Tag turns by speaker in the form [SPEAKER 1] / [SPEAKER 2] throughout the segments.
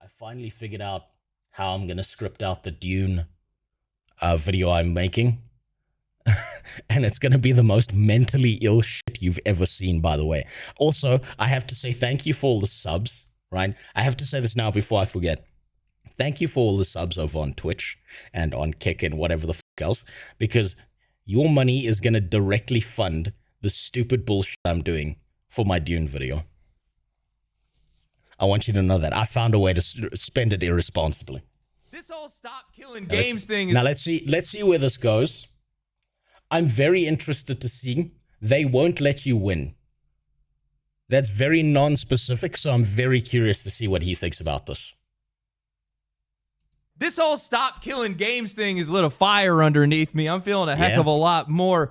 [SPEAKER 1] I finally figured out how I'm going to script out the Dune video I'm making. And it's going to be the most mentally ill shit you've ever seen, by the way. Also, I have to say thank you for all the subs, right? I have to say this now before I forget. Thank you for all the subs over on Twitch and on Kick and whatever the fuck else, because your money is going to directly fund the stupid bullshit I'm doing for my Dune video. I want you to know that. I found a way to spend it irresponsibly.
[SPEAKER 2] This whole stop killing games thing.
[SPEAKER 1] Now let's see where this goes. I'm very interested to see. They won't let you win. That's very non-specific, so I'm very curious to see what he thinks about this.
[SPEAKER 2] This whole stop killing games thing has lit a fire underneath me. I'm feeling a heck of a lot more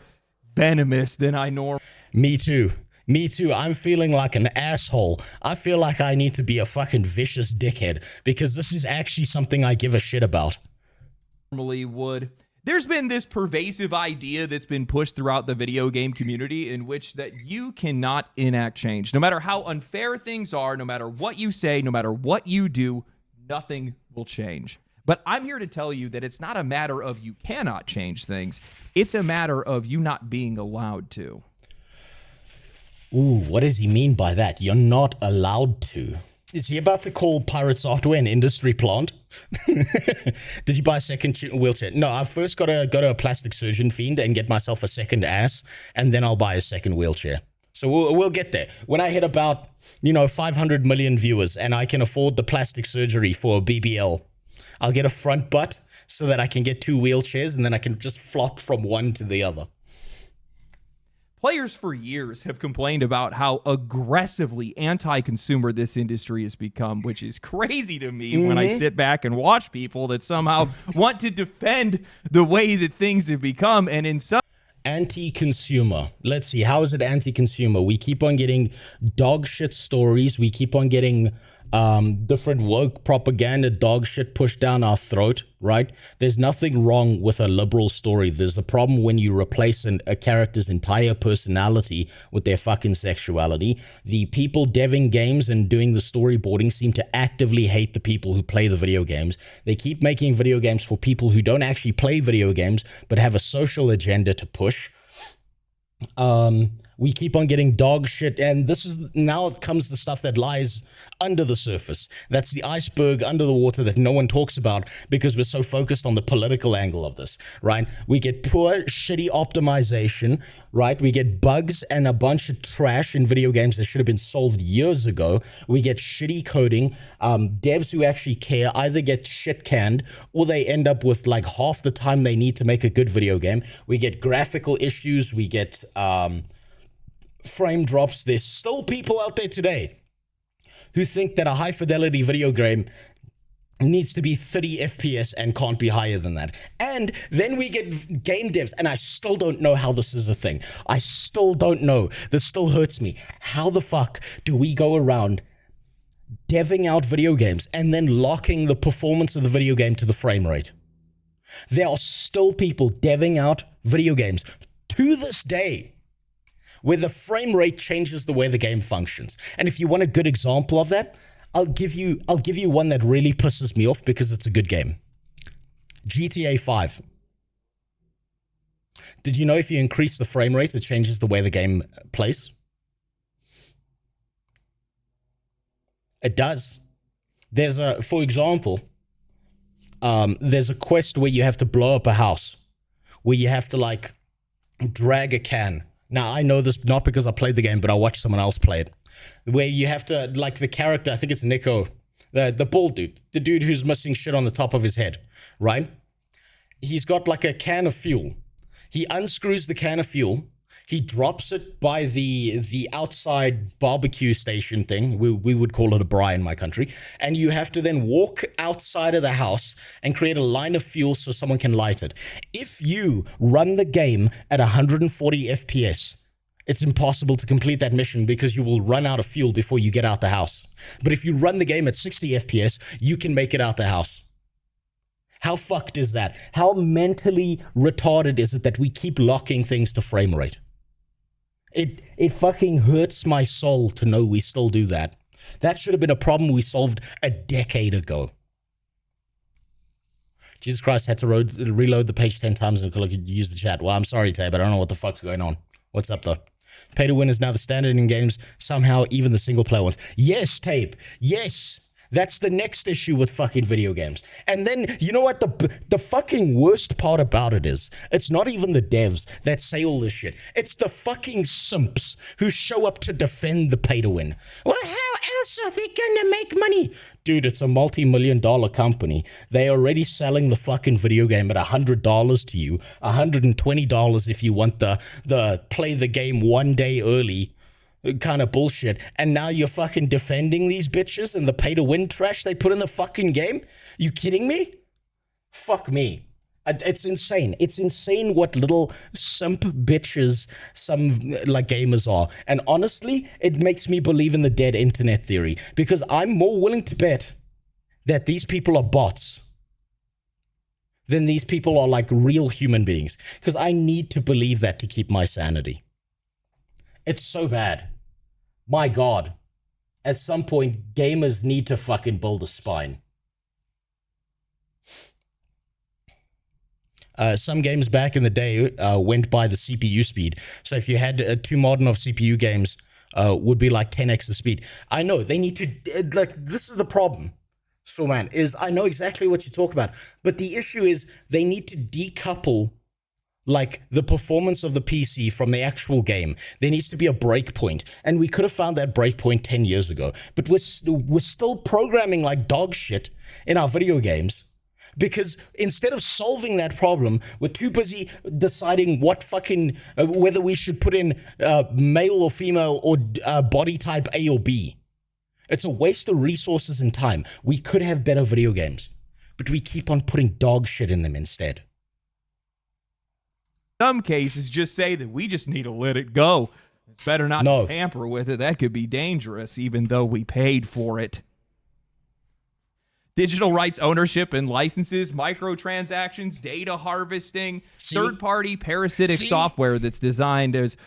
[SPEAKER 2] venomous than I normally.
[SPEAKER 1] Me too. Me too. I'm feeling like an asshole. I feel like I need to be a fucking vicious dickhead because this is actually something I give a shit about.
[SPEAKER 2] Normally would. There's been this pervasive idea that's been pushed throughout the video game community in which that you cannot enact change. No matter how unfair things are, no matter what you say, no matter what you do, nothing will change. But I'm here to tell you that it's not a matter of you cannot change things. It's a matter of you not being allowed to.
[SPEAKER 1] Ooh, what does he mean by that? You're not allowed to. Is he about to call Pirate Software an industry plant? Did you buy a second wheelchair? No, I've first got to go to a plastic surgeon fiend and get myself a second ass, and then I'll buy a second wheelchair. So we'll get there. When I hit about, 500 million viewers and I can afford the plastic surgery for a BBL, I'll get a front butt so that I can get 2 wheelchairs and then I can just flop from one to the other.
[SPEAKER 2] Players for years have complained about how aggressively anti-consumer this industry has become, which is crazy to me when I sit back and watch people that somehow want to defend the way that things have become. And in some
[SPEAKER 1] anti-consumer. Let's see. How is it anti-consumer? We keep on getting dog shit stories. We keep on getting different woke propaganda dog shit pushed down our throat, right? There's nothing wrong with a liberal story. There's a problem when you replace a character's entire personality with their fucking sexuality. The people deving games and doing the storyboarding seem to actively hate the people who play the video games. They keep making video games for people who don't actually play video games but have a social agenda to push. We keep on getting dog shit, and now it comes the stuff that lies under the surface. That's the iceberg under the water that no one talks about because we're so focused on the political angle of this, right? We get poor, shitty optimization, right? We get bugs and a bunch of trash in video games that should have been solved years ago. We get shitty coding. Devs who actually care either get shit canned or they end up with like half the time they need to make a good video game. We get graphical issues. We get frame drops. There's still people out there today who think that a high fidelity video game needs to be 30 FPS and can't be higher than that. And then we get game devs, and I still don't know how this is a thing. I still don't know. This still hurts me. How the fuck do we go around deving out video games and then locking the performance of the video game to the frame rate? There are still people deving out video games to this day where the frame rate changes the way the game functions. And if you want a good example of that, I'll give you one that really pisses me off because it's a good game. GTA 5. Did you know if you increase the frame rate, it changes the way the game plays? It does. For example, there's a quest where you have to blow up a house, where you have to drag a can. Now, I know this not because I played the game, but I watched someone else play it. Where you have to, the character, I think it's Nico, the bald dude, the dude who's missing shit on the top of his head, right? He's got a can of fuel. He unscrews the can of fuel. He drops it by the outside barbecue station thing. We would call it a braai in my country. And you have to then walk outside of the house and create a line of fuel so someone can light it. If you run the game at 140 FPS, it's impossible to complete that mission because you will run out of fuel before you get out the house. But if you run the game at 60 FPS, you can make it out the house. How fucked is that? How mentally retarded is it that we keep locking things to frame rate? It fucking hurts my soul to know we still do that. That should have been a problem we solved a decade ago. Jesus Christ, had to reload the page 10 times and use the chat. Well, I'm sorry, Tay, but I don't know what the fuck's going on. What's up, though? Pay to win is now the standard in games, somehow even the single player ones. Yes, Tape. Yes. That's the next issue with fucking video games. And then, you know what the fucking worst part about it is? It's not even the devs that say all this shit. It's the fucking simps who show up to defend the pay to win. Well, how else are they gonna make money? Dude, it's a multi-million-dollar company. They're already selling the fucking video game at $100 to you, $120 if you want the play the game one day early kind of bullshit. And now you're fucking defending these bitches and the pay-to-win trash they put in the fucking game? You kidding me? Fuck me. It's insane. It's insane what little simp bitches some like gamers are. And honestly, it makes me believe in the dead internet theory, because I'm more willing to bet that these people are bots than these people are like real human beings, because I need to believe that to keep my sanity. It's so bad. My God. At some point, gamers need to fucking build a spine. Some games back in the day went by the CPU speed. So if you had two modern of CPU games, would be like 10x the speed. I know, they need to, like, this is the problem. So man, is I know exactly what you talk about. But the issue is they need to decouple like the performance of the PC from the actual game. There needs to be a breakpoint, and we could have found that breakpoint 10 years ago. But we're still programming like dog shit in our video games, because instead of solving that problem, we're too busy deciding what fucking whether we should put in male or female or body type A or B. It's a waste of resources and time. We could have better video games, but we keep on putting dog shit in them instead.
[SPEAKER 2] Some cases just say that we just need to let it go. It's better not to tamper with it. That could be dangerous, even though we paid for it. Digital rights ownership and licenses, microtransactions, data harvesting, third-party parasitic software that's designed as,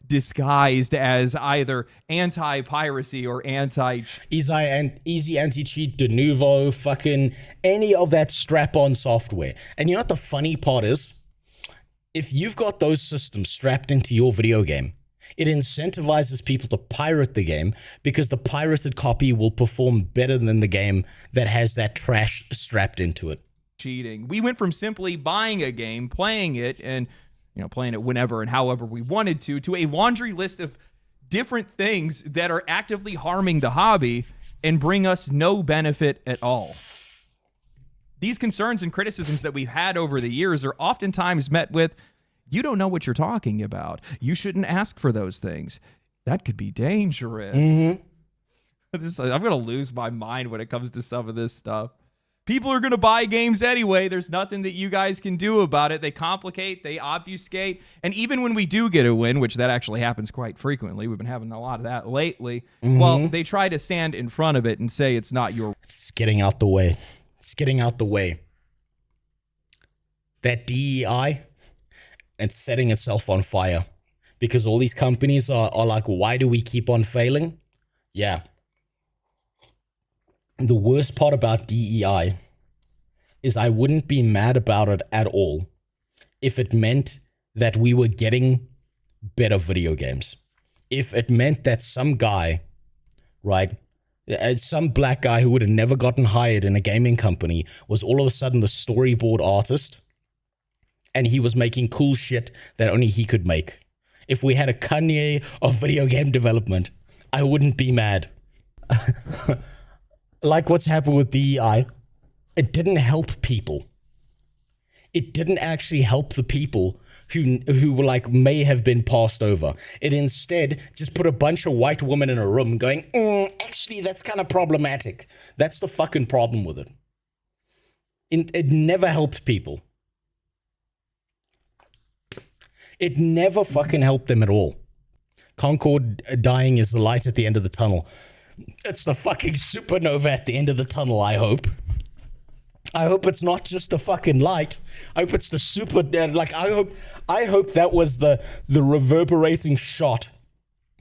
[SPEAKER 2] disguised as either anti-piracy or
[SPEAKER 1] easy anti-cheat, de novo, fucking any of that strap-on software. And you know what the funny part is? If you've got those systems strapped into your video game, it incentivizes people to pirate the game, because the pirated copy will perform better than the game that has that trash strapped into it.
[SPEAKER 2] Cheating. We went from simply buying a game, playing it, and playing it whenever and however we wanted to a laundry list of different things that are actively harming the hobby and bring us no benefit at all. These concerns and criticisms that we've had over the years are oftentimes met with, you don't know what you're talking about. You shouldn't ask for those things. That could be dangerous. Mm-hmm. I'm going to lose my mind when it comes to some of this stuff. People are going to buy games anyway. There's nothing that you guys can do about it. They complicate, they obfuscate. And even when we do get a win, which that actually happens quite frequently, we've been having a lot of that lately, well, they try to stand in front of it and say it's not your...
[SPEAKER 1] It's getting out the way. It's getting out the way. That DEI, it's setting itself on fire, because all these companies are like, why do we keep on failing? Yeah. The worst part about DEI is I wouldn't be mad about it at all if it meant that we were getting better video games. If it meant that some guy, right, some black guy who would have never gotten hired in a gaming company was all of a sudden the storyboard artist, and he was making cool shit that only he could make. If we had a Kanye of video game development, I wouldn't be mad. Like what's happened with DEI, it didn't help people. It didn't actually help the people who were like may have been passed over. It instead just put a bunch of white women in a room going, actually, that's kind of problematic. That's the fucking problem with it. It never helped people. It never fucking helped them at all. Concord dying is the light at the end of the tunnel. It's the fucking supernova at the end of the tunnel, I hope. I hope it's not just the fucking light. I hope it's the super, I hope that was the reverberating shot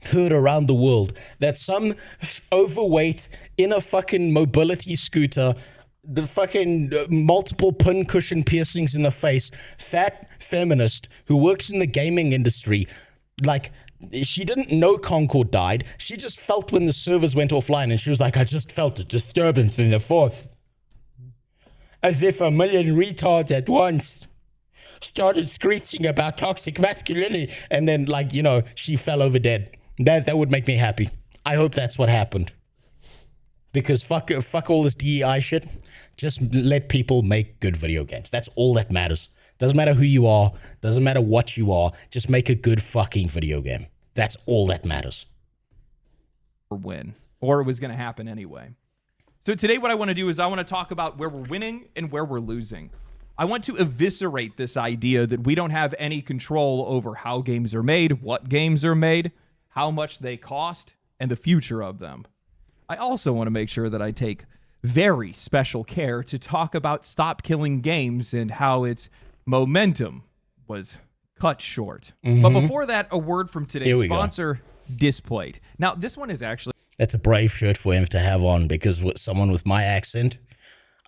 [SPEAKER 1] heard around the world that some overweight in a fucking mobility scooter, the fucking multiple pin cushion piercings in the face, fat feminist who works in the gaming industry, like, she didn't know Concord died. She just felt when the servers went offline, and she was like, I just felt a disturbance in the fourth. As if a million retards at once started screeching about toxic masculinity, and then, like, you know, she fell over dead. That would make me happy. I hope that's what happened. Because fuck all this DEI shit. Just let people make good video games. That's all that matters. Doesn't matter who you are. Doesn't matter what you are. Just make a good fucking video game. That's all that matters.
[SPEAKER 2] Or win. Or it was going to happen anyway. So today what I want to do is I want to talk about where we're winning and where we're losing. I want to eviscerate this idea that we don't have any control over how games are made, what games are made, how much they cost, and the future of them. I also want to make sure that I take very special care to talk about Stop Killing Games and how its momentum was cut short. But before that, a word from today's sponsor, Displate. Now, this one is actually...
[SPEAKER 1] That's a brave shirt for him to have on, because with someone with my accent,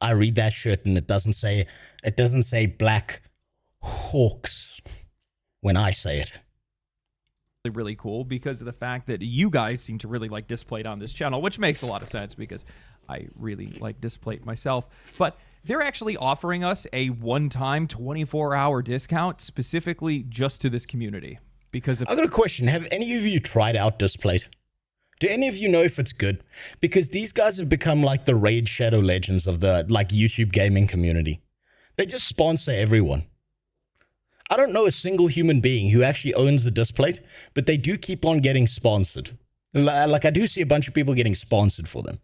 [SPEAKER 1] I read that shirt and it doesn't say Black Hawks when I say it.
[SPEAKER 2] Really cool because of the fact that you guys seem to really like Displate on this channel, which makes a lot of sense because I really like Displate myself. But they're actually offering us a one-time 24-hour discount specifically just to this community. Because
[SPEAKER 1] I've got a question. Have any of you tried out Displate? Do any of you know if it's good? Because these guys have become like the Raid Shadow Legends of the YouTube gaming community. They just sponsor everyone. I don't know a single human being who actually owns a Displate, but they do keep on getting sponsored. Like, I do see a bunch of people getting sponsored for them.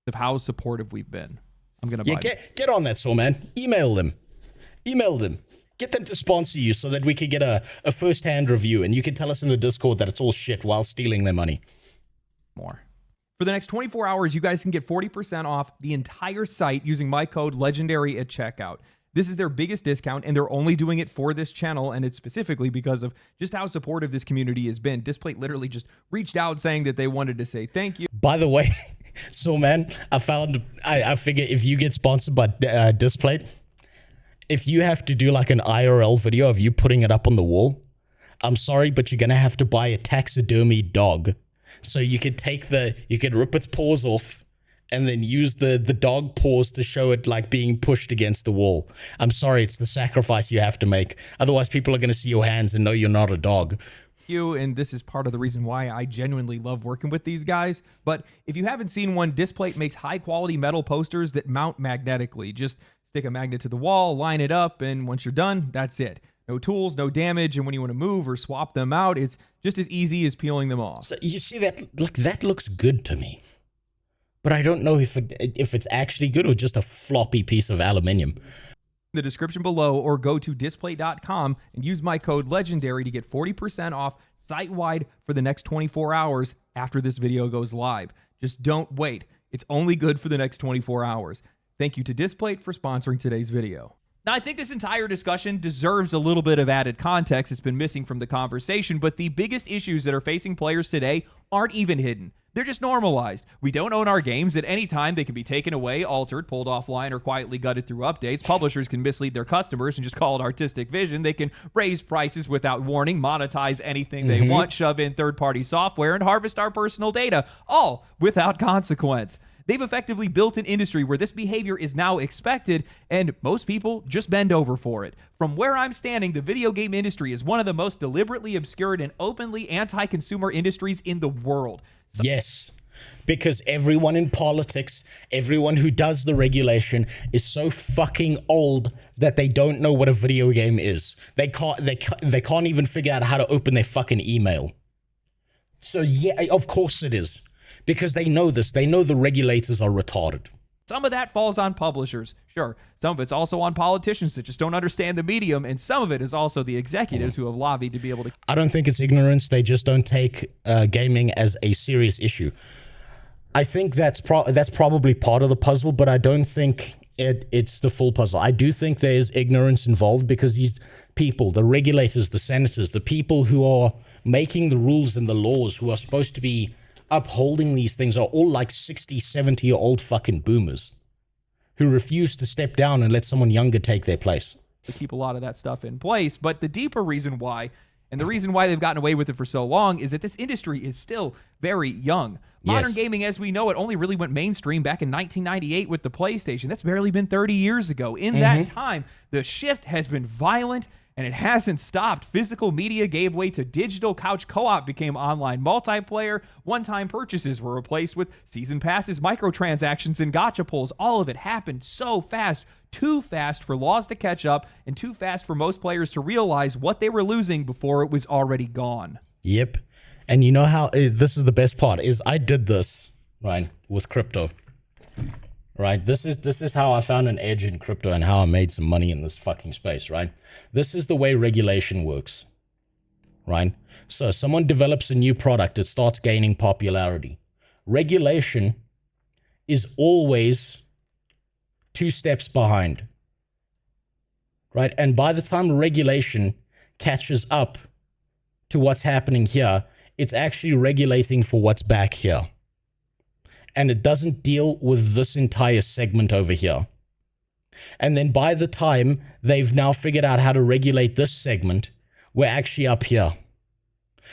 [SPEAKER 2] Of how supportive we've been. I'm going to buy
[SPEAKER 1] get on that, man. Email them. Get them to sponsor you so that we can get a first-hand review, and you can tell us in the Discord that it's all shit while stealing their money.
[SPEAKER 2] More. For the next 24 hours, you guys can get 40% off the entire site using my code LEGENDARY at checkout. This is their biggest discount, and they're only doing it for this channel, and it's specifically because of just how supportive this community has been. Displate literally just reached out saying that they wanted to say thank you.
[SPEAKER 1] By the way, so man, I figure if you get sponsored by Displate, if you have to do like an IRL video of you putting it up on the wall, I'm sorry, but you're going to have to buy a taxidermy dog. So you could rip its paws off and then use the dog paws to show it like being pushed against the wall. I'm sorry, it's the sacrifice you have to make. Otherwise, people are going to see your hands and know you're not a dog.
[SPEAKER 2] And this is part of the reason why I genuinely love working with these guys. But if you haven't seen one, Displate makes high-quality metal posters that mount magnetically. Just stick a magnet to the wall, line it up, and once you're done, that's it. No tools, no damage, and when you want to move or swap them out, it's just as easy as peeling them off.
[SPEAKER 1] So you see that, like, that looks good to me. But I don't know if it's actually good or just a floppy piece of aluminium.
[SPEAKER 2] The description below, or go to displate.com and use my code LEGENDARY to get 40% off site-wide for the next 24 hours after this video goes live. Just don't wait. It's only good for the next 24 hours. Thank you to Displate for sponsoring today's video. Now, I think this entire discussion deserves a little bit of added context. It's been missing from the conversation, but the biggest issues that are facing players today aren't even hidden. They're just normalized. We don't own our games. At any time, they can be taken away, altered, pulled offline, or quietly gutted through updates. Publishers can mislead their customers and just call it artistic vision. They can raise prices without warning, monetize anything they want, shove in third-party software, and harvest our personal data, all without consequence. They've effectively built an industry where this behavior is now expected, and most people just bend over for it. From where I'm standing, the video game industry is one of the most deliberately obscured and openly anti-consumer industries in the world.
[SPEAKER 1] Yes, because everyone in politics, everyone who does the regulation is so fucking old that they don't know what a video game is. They can't even figure out how to open their fucking email. So yeah, of course it is. Because they know this. They know the regulators are retarded.
[SPEAKER 2] Some of that falls on publishers, sure. Some of it's also on politicians that just don't understand the medium, and some of it is also the executives who have lobbied to be able to...
[SPEAKER 1] I don't think it's ignorance. They just don't take gaming as a serious issue. I think that's probably part of the puzzle, but I don't think it's the full puzzle. I do think there's ignorance involved because these people, the regulators, the senators, the people who are making the rules and the laws, who are supposed to be upholding these things, are all like 60, 70-year-old fucking boomers who refuse to step down and let someone younger take their place.
[SPEAKER 2] To keep a lot of that stuff in place. But the deeper reason why, and the reason why they've gotten away with it for so long, is that this industry is still very young. Modern gaming, as we know it, only really went mainstream back in 1998 with the PlayStation. That's barely been 30 years ago. In that time, the shift has been violent, and it hasn't stopped. Physical media gave way to digital. Couch co-op became online multiplayer. One-time purchases were replaced with season passes, microtransactions, and gacha pulls. All of it happened so fast, too fast for laws to catch up, and too fast for most players to realize what they were losing before it was already gone.
[SPEAKER 1] Yep. And you know how, this is the best part, is I did this, right, with crypto. Right, this is how I found an edge in crypto and how I made some money in this fucking space, right? This is the way regulation works, right? So someone develops a new product, it starts gaining popularity. Regulation is always 2 steps behind, right? And by the time regulation catches up to what's happening here, it's actually regulating for what's back here. And it doesn't deal with this entire segment over here. And then by the time they've now figured out how to regulate this segment, we're actually up here.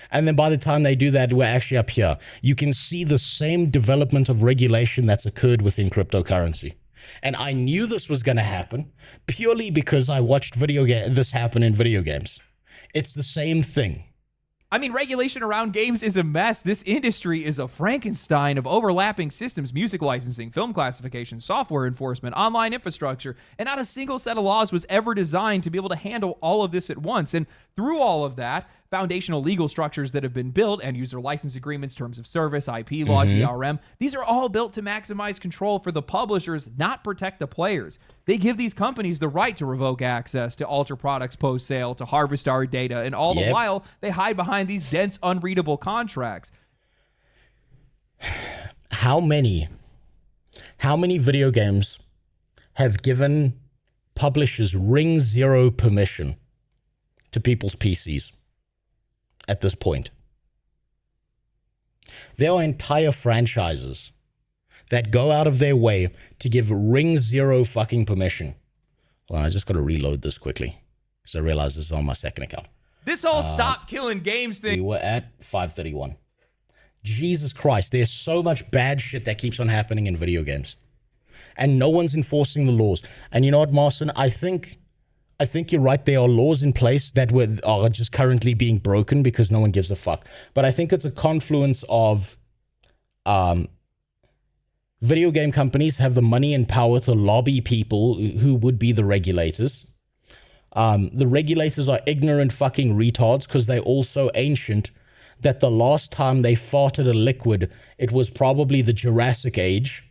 [SPEAKER 1] And then by the time they do that, we're actually up here. You can see the same development of regulation that's occurred within cryptocurrency. And I knew this was going to happen purely because I watched this happen in video games. It's the same thing.
[SPEAKER 2] I mean, regulation around games is a mess. This industry is a Frankenstein of overlapping systems, music licensing, film classification, software enforcement, online infrastructure, and not a single set of laws was ever designed to be able to handle all of this at once. And through all of that, foundational legal structures that have been built, end user license agreements, terms of service, IP law, DRM, these are all built to maximize control for the publishers, not protect the players. They give these companies the right to revoke access to alter products post-sale, to harvest our data, and all the while, they hide behind these dense, unreadable contracts.
[SPEAKER 1] How many video games have given publishers ring zero permission to people's PCs at this point? There are entire franchises that go out of their way to give ring zero fucking permission. Well, I just got to reload this quickly because I realized this is on my second account.
[SPEAKER 2] This whole stop killing games thing.
[SPEAKER 1] We were at 531. Jesus Christ, there's so much bad shit that keeps on happening in video games. And no one's enforcing the laws. And you know what, Marston? I think you're right. There are laws in place that are just currently being broken because no one gives a fuck. But I think it's a confluence of video game companies have the money and power to lobby people who would be the regulators. The regulators are ignorant fucking retards because they're all so ancient that the last time they farted a liquid, it was probably the Jurassic Age.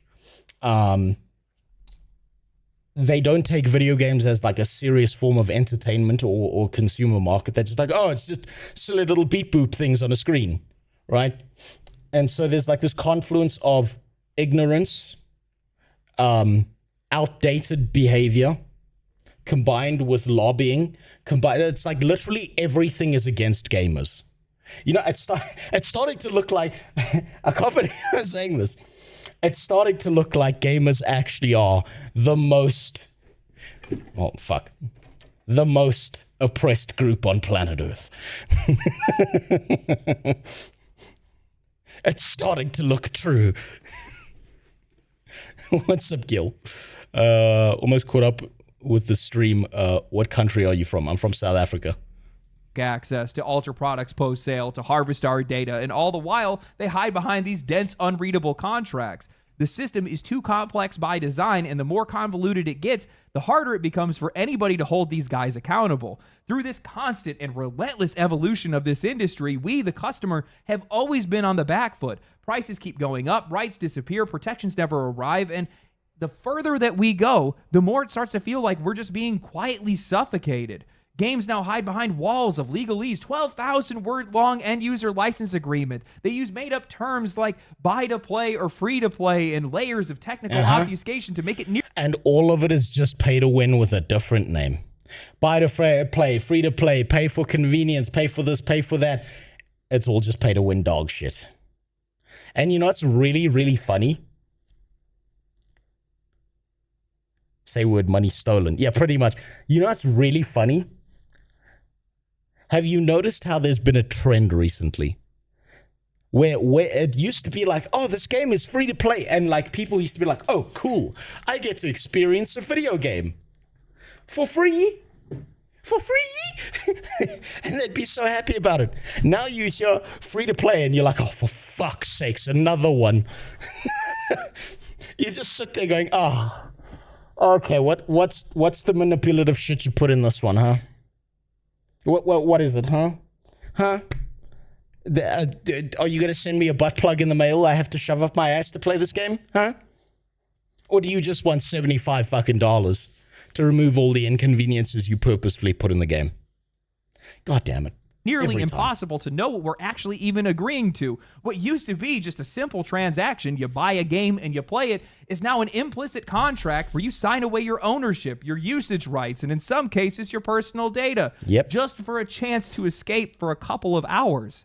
[SPEAKER 1] They don't take video games as like a serious form of entertainment or consumer market. They're just like, oh, it's just silly little beep boop things on a screen, right? And so there's like this confluence of ignorance, outdated behavior, combined with lobbying. It's like literally everything is against gamers. You know, it's starting to look like, I can't believe I'm saying this. It's starting to look like gamers actually are the most oppressed group on planet Earth. It's starting to look true. What's up, Gil? Almost caught up with the stream. What country are you from? I'm from South Africa.
[SPEAKER 2] Access to alter products post-sale, to harvest our data, and all the while, they hide behind these dense, unreadable contracts. The system is too complex by design, and the more convoluted it gets, the harder it becomes for anybody to hold these guys accountable. Through this constant and relentless evolution of this industry, we, the customer, have always been on the back foot. Prices keep going up, rights disappear, protections never arrive, and the further that we go, the more it starts to feel like we're just being quietly suffocated. Games now hide behind walls of legalese, 12,000-word-long end-user license agreement. They use made-up terms like buy-to-play or free-to-play and layers of technical obfuscation to make it near.
[SPEAKER 1] And all of it is just pay-to-win with a different name. Buy-to-play, free-to-play, pay for convenience, pay for this, pay for that. It's all just pay to win dog shit. And you know what's really, really funny? Say word, money stolen. Yeah, pretty much. You know what's really funny? Have you noticed how there's been a trend recently? Where it used to be like, oh, this game is free to play. And like people used to be like, oh, cool. I get to experience a video game. For free? For free? And they'd be so happy about it. Now you hear free to play and you're like, oh, for fuck's sakes, another one. You just sit there going, oh, okay, what's the manipulative shit you put in this one, huh? What is it, huh? Huh? Are you going to send me a butt plug in the mail I have to shove up my ass to play this game, huh? Or do you just want $75 fucking dollars to remove all the inconveniences you purposefully put in the game? God damn it.
[SPEAKER 2] Nearly impossible to know what we're actually even agreeing to. What used to be just a simple transaction, you buy a game and you play it, is now an implicit contract where you sign away your ownership, your usage rights, and in some cases, your personal data.
[SPEAKER 1] Yep.
[SPEAKER 2] Just for a chance to escape for a couple of hours.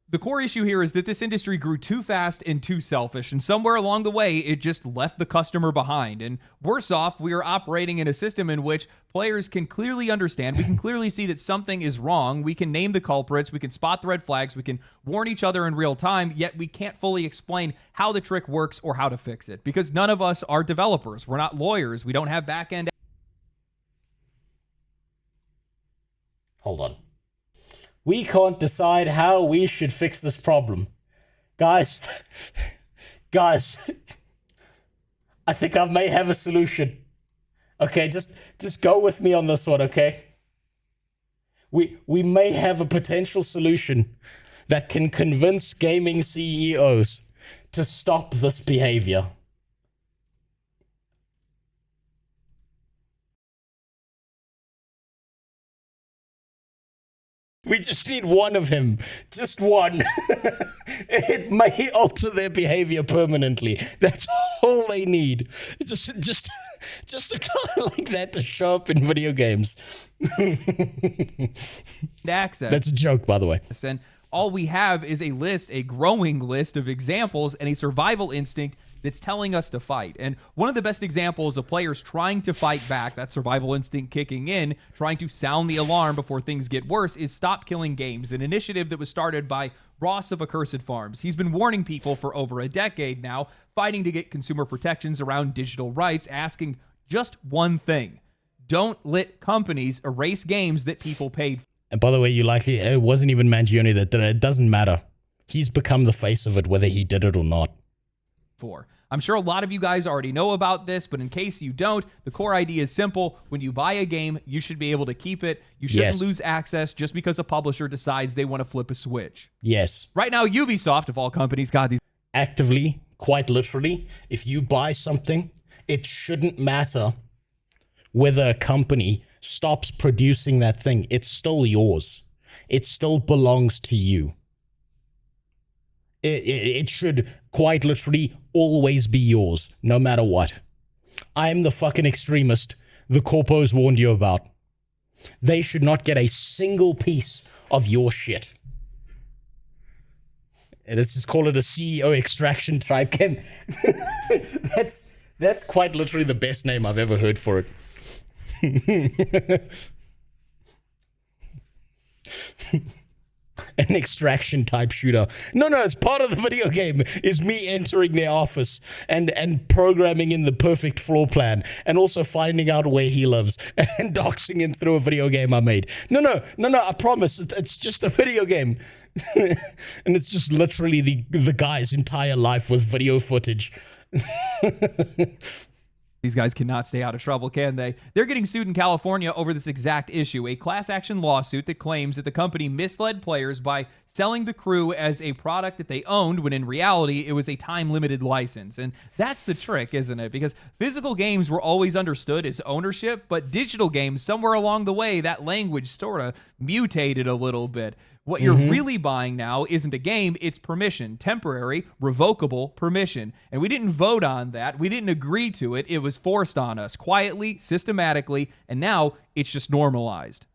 [SPEAKER 2] The core issue here is that this industry grew too fast and too selfish, and somewhere along the way, it just left the customer behind. And worse off, we are operating in a system in which players can clearly understand, we can clearly see that something is wrong, we can name the culprits, we can spot the red flags, we can warn each other in real time, yet we can't fully explain how the trick works or how to fix it. Because none of us are developers, we're not lawyers, we don't have back-end.
[SPEAKER 1] Hold on. We can't decide how we should fix this problem. Guys, I think I may have a solution. Okay, just go with me on this one, okay? We may have a potential solution that can convince gaming CEOs to stop this behavior. We just need one of him. Just one. It may alter their behavior permanently. That's all they need. It's just a guy like that to show up in video games.
[SPEAKER 2] Access.
[SPEAKER 1] That's a joke, by the way.
[SPEAKER 2] And all we have is a list, a growing list of examples and a survival instinct that's telling us to fight. And one of the best examples of players trying to fight back, that survival instinct kicking in, trying to sound the alarm before things get worse, is Stop Killing Games, an initiative that was started by Ross of Accursed Farms. He's been warning people for over a decade now, fighting to get consumer protections around digital rights, asking just one thing: don't let companies erase games that people paid for.
[SPEAKER 1] And by the way, it wasn't even Mangione that did it. It doesn't matter. He's become the face of it, whether he did it or not.
[SPEAKER 2] I'm sure a lot of you guys already know about this, but in case you don't, the core idea is simple. When you buy a game, you should be able to keep it. You shouldn't lose access just because a publisher decides they want to flip a switch.
[SPEAKER 1] Yes.
[SPEAKER 2] Right now, Ubisoft, of all companies, got these.
[SPEAKER 1] Actively, quite literally, if you buy something, it shouldn't matter whether a company stops producing that thing. It's still yours. It still belongs to you. It should quite literally always be yours, no matter what. I'm the fucking extremist the corpos warned you about. They should not get a single piece of your shit. And let's just call it a CEO extraction tribe. Ken, that's quite literally the best name I've ever heard for it. An extraction type shooter. No, it's part of the video game is me entering their office and programming in the perfect floor plan and also finding out where he lives and doxing him through a video game I made. No, I promise. It's just a video game. And it's just literally the guy's entire life with video footage.
[SPEAKER 2] These guys cannot stay out of trouble, can they? They're getting sued in California over this exact issue, a class action lawsuit that claims that the company misled players by selling the crew as a product that they owned when in reality it was a time-limited license. And that's the trick, isn't it? Because physical games were always understood as ownership, but digital games, somewhere along the way, that language sort of mutated a little bit. What you're really buying now isn't a game, it's permission. Temporary, revocable permission. And we didn't vote on that. We didn't agree to it. It was forced on us quietly, systematically, and now it's just normalized.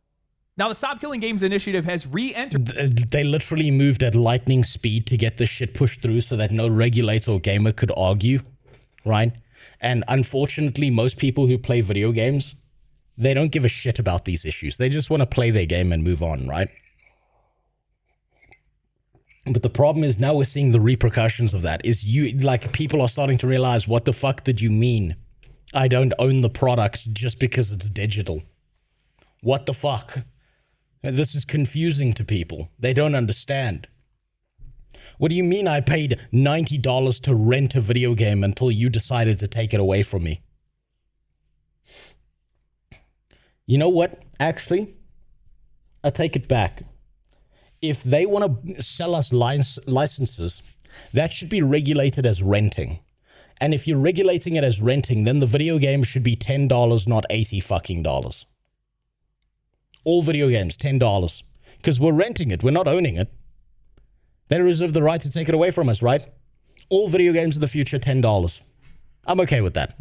[SPEAKER 2] Now, the Stop Killing Games initiative has re-entered.
[SPEAKER 1] They literally moved at lightning speed to get this shit pushed through so that no regulator or gamer could argue, right? And unfortunately, most people who play video games, they don't give a shit about these issues. They just want to play their game and move on, right? But the problem is now we're seeing the repercussions of that. People are starting to realize, what the fuck did you mean? I don't own the product just because it's digital. What the fuck? This is confusing to people. They don't understand. What do you mean I paid $90 to rent a video game until you decided to take it away from me? You know what? Actually, I take it back. If they want to sell us licenses, that should be regulated as renting. And if you're regulating it as renting, then the video game should be $10, not $80 fucking dollars. All video games, $10. Because we're renting it, we're not owning it. They reserve the right to take it away from us, right? All video games in the future, $10. I'm okay with that.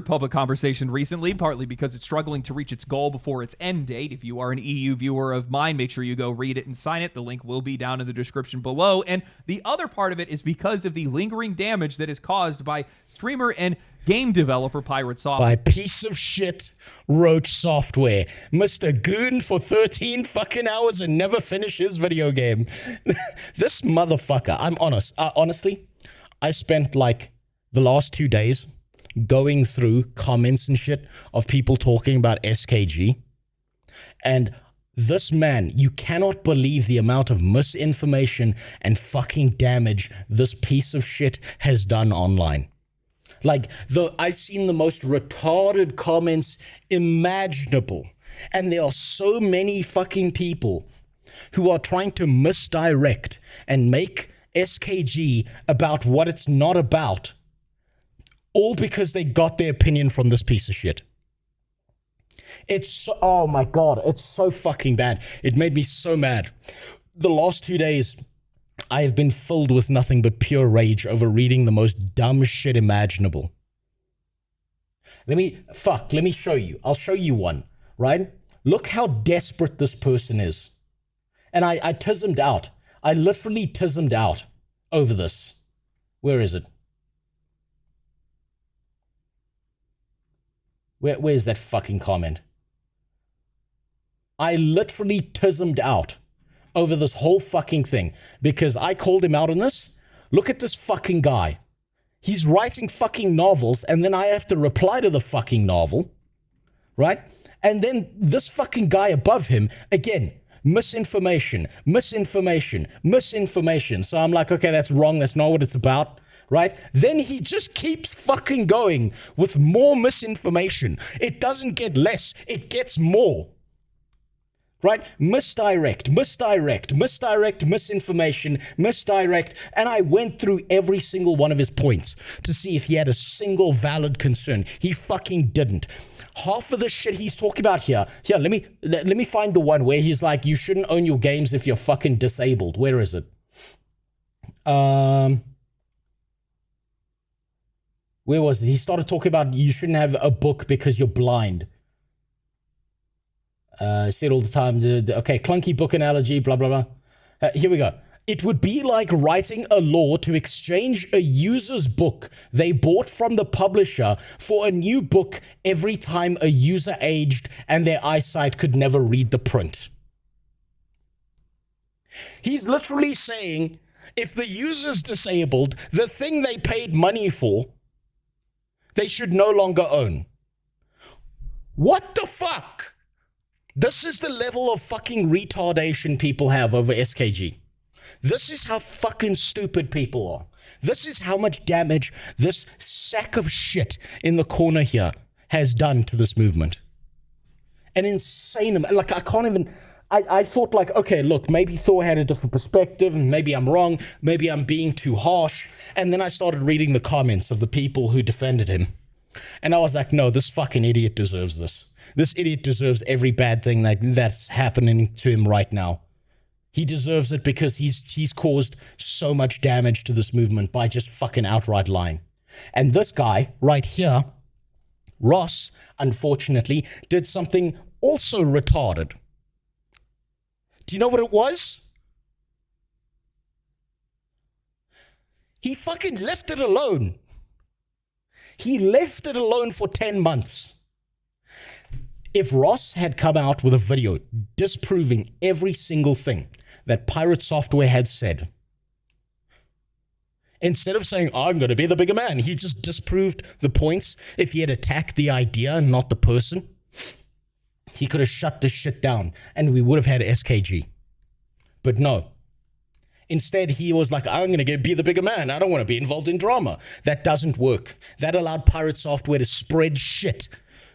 [SPEAKER 2] Public conversation recently, partly because it's struggling to reach its goal before its end date. If you are an EU viewer of mine, make sure you go read it and sign it. The link will be down in the description below. And the other part of it is because of the lingering damage that is caused by streamer and game developer Pirate Software.
[SPEAKER 1] By piece of shit Roach Software. Mr. Goon for 13 fucking hours and never finish his video game. This motherfucker, I'm honest. Honestly, I spent like the last 2 days going through comments and shit of people talking about SKG. And this man, you cannot believe the amount of misinformation and fucking damage this piece of shit has done online. Like, I've seen the most retarded comments imaginable. And there are so many fucking people who are trying to misdirect and make SKG about what it's not about. All because they got their opinion from this piece of shit. Oh my god, it's so fucking bad. It made me so mad. The last 2 days, I have been filled with nothing but pure rage over reading the most dumb shit imaginable. Let me show you. I'll show you one, right? Look how desperate this person is. And I tismed out. I literally tismed out over this. Where is it? Where's that fucking comment? I literally tismed out over this whole fucking thing because I called him out on this. Look at this fucking guy. He's writing fucking novels and then I have to reply to the fucking novel, right? And then this fucking guy above him, again, misinformation. So I'm like, okay, that's wrong. That's not what it's about. Right? Then he just keeps fucking going with more misinformation. It doesn't get less, it gets more. Right? Misdirect, misinformation, misdirect. And I went through every single one of his points to see if he had a single valid concern. He fucking didn't. Half of the shit he's talking about here, let me find the one where he's like, you shouldn't own your games if you're fucking disabled. Where is it? Where was it? He started talking about you shouldn't have a book because you're blind. Said all the time. Okay, clunky book analogy, blah, blah, blah. Here we go. It would be like writing a law to exchange a user's book they bought from the publisher for a new book every time a user aged and their eyesight could never read the print. He's literally saying if the user's disabled, the thing they paid money for, they should no longer own. What the fuck? This is the level of fucking retardation people have over SKG. This is how fucking stupid people are. This is how much damage this sack of shit in the corner here has done to this movement. An insane, like I can't even, I thought like, okay, look, maybe Thor had a different perspective and maybe I'm wrong, maybe I'm being too harsh. And then I started reading the comments of the people who defended him. And I was like, no, this fucking idiot deserves this. This idiot deserves every bad thing that's happening to him right now. He deserves it because he's caused so much damage to this movement by just fucking outright lying. And this guy right here, Ross, unfortunately, did something also retarded. Do you know what it was? He fucking left it alone. He left it alone for 10 months. If Ross had come out with a video disproving every single thing that Pirate Software had said, instead of saying, I'm going to be the bigger man, he just disproved the points. If he had attacked the idea and not the person, he could have shut this shit down and we would have had SKG. But no. Instead, he was like, I'm going to be the bigger man. I don't want to be involved in drama. That doesn't work. That allowed Pirate Software to spread shit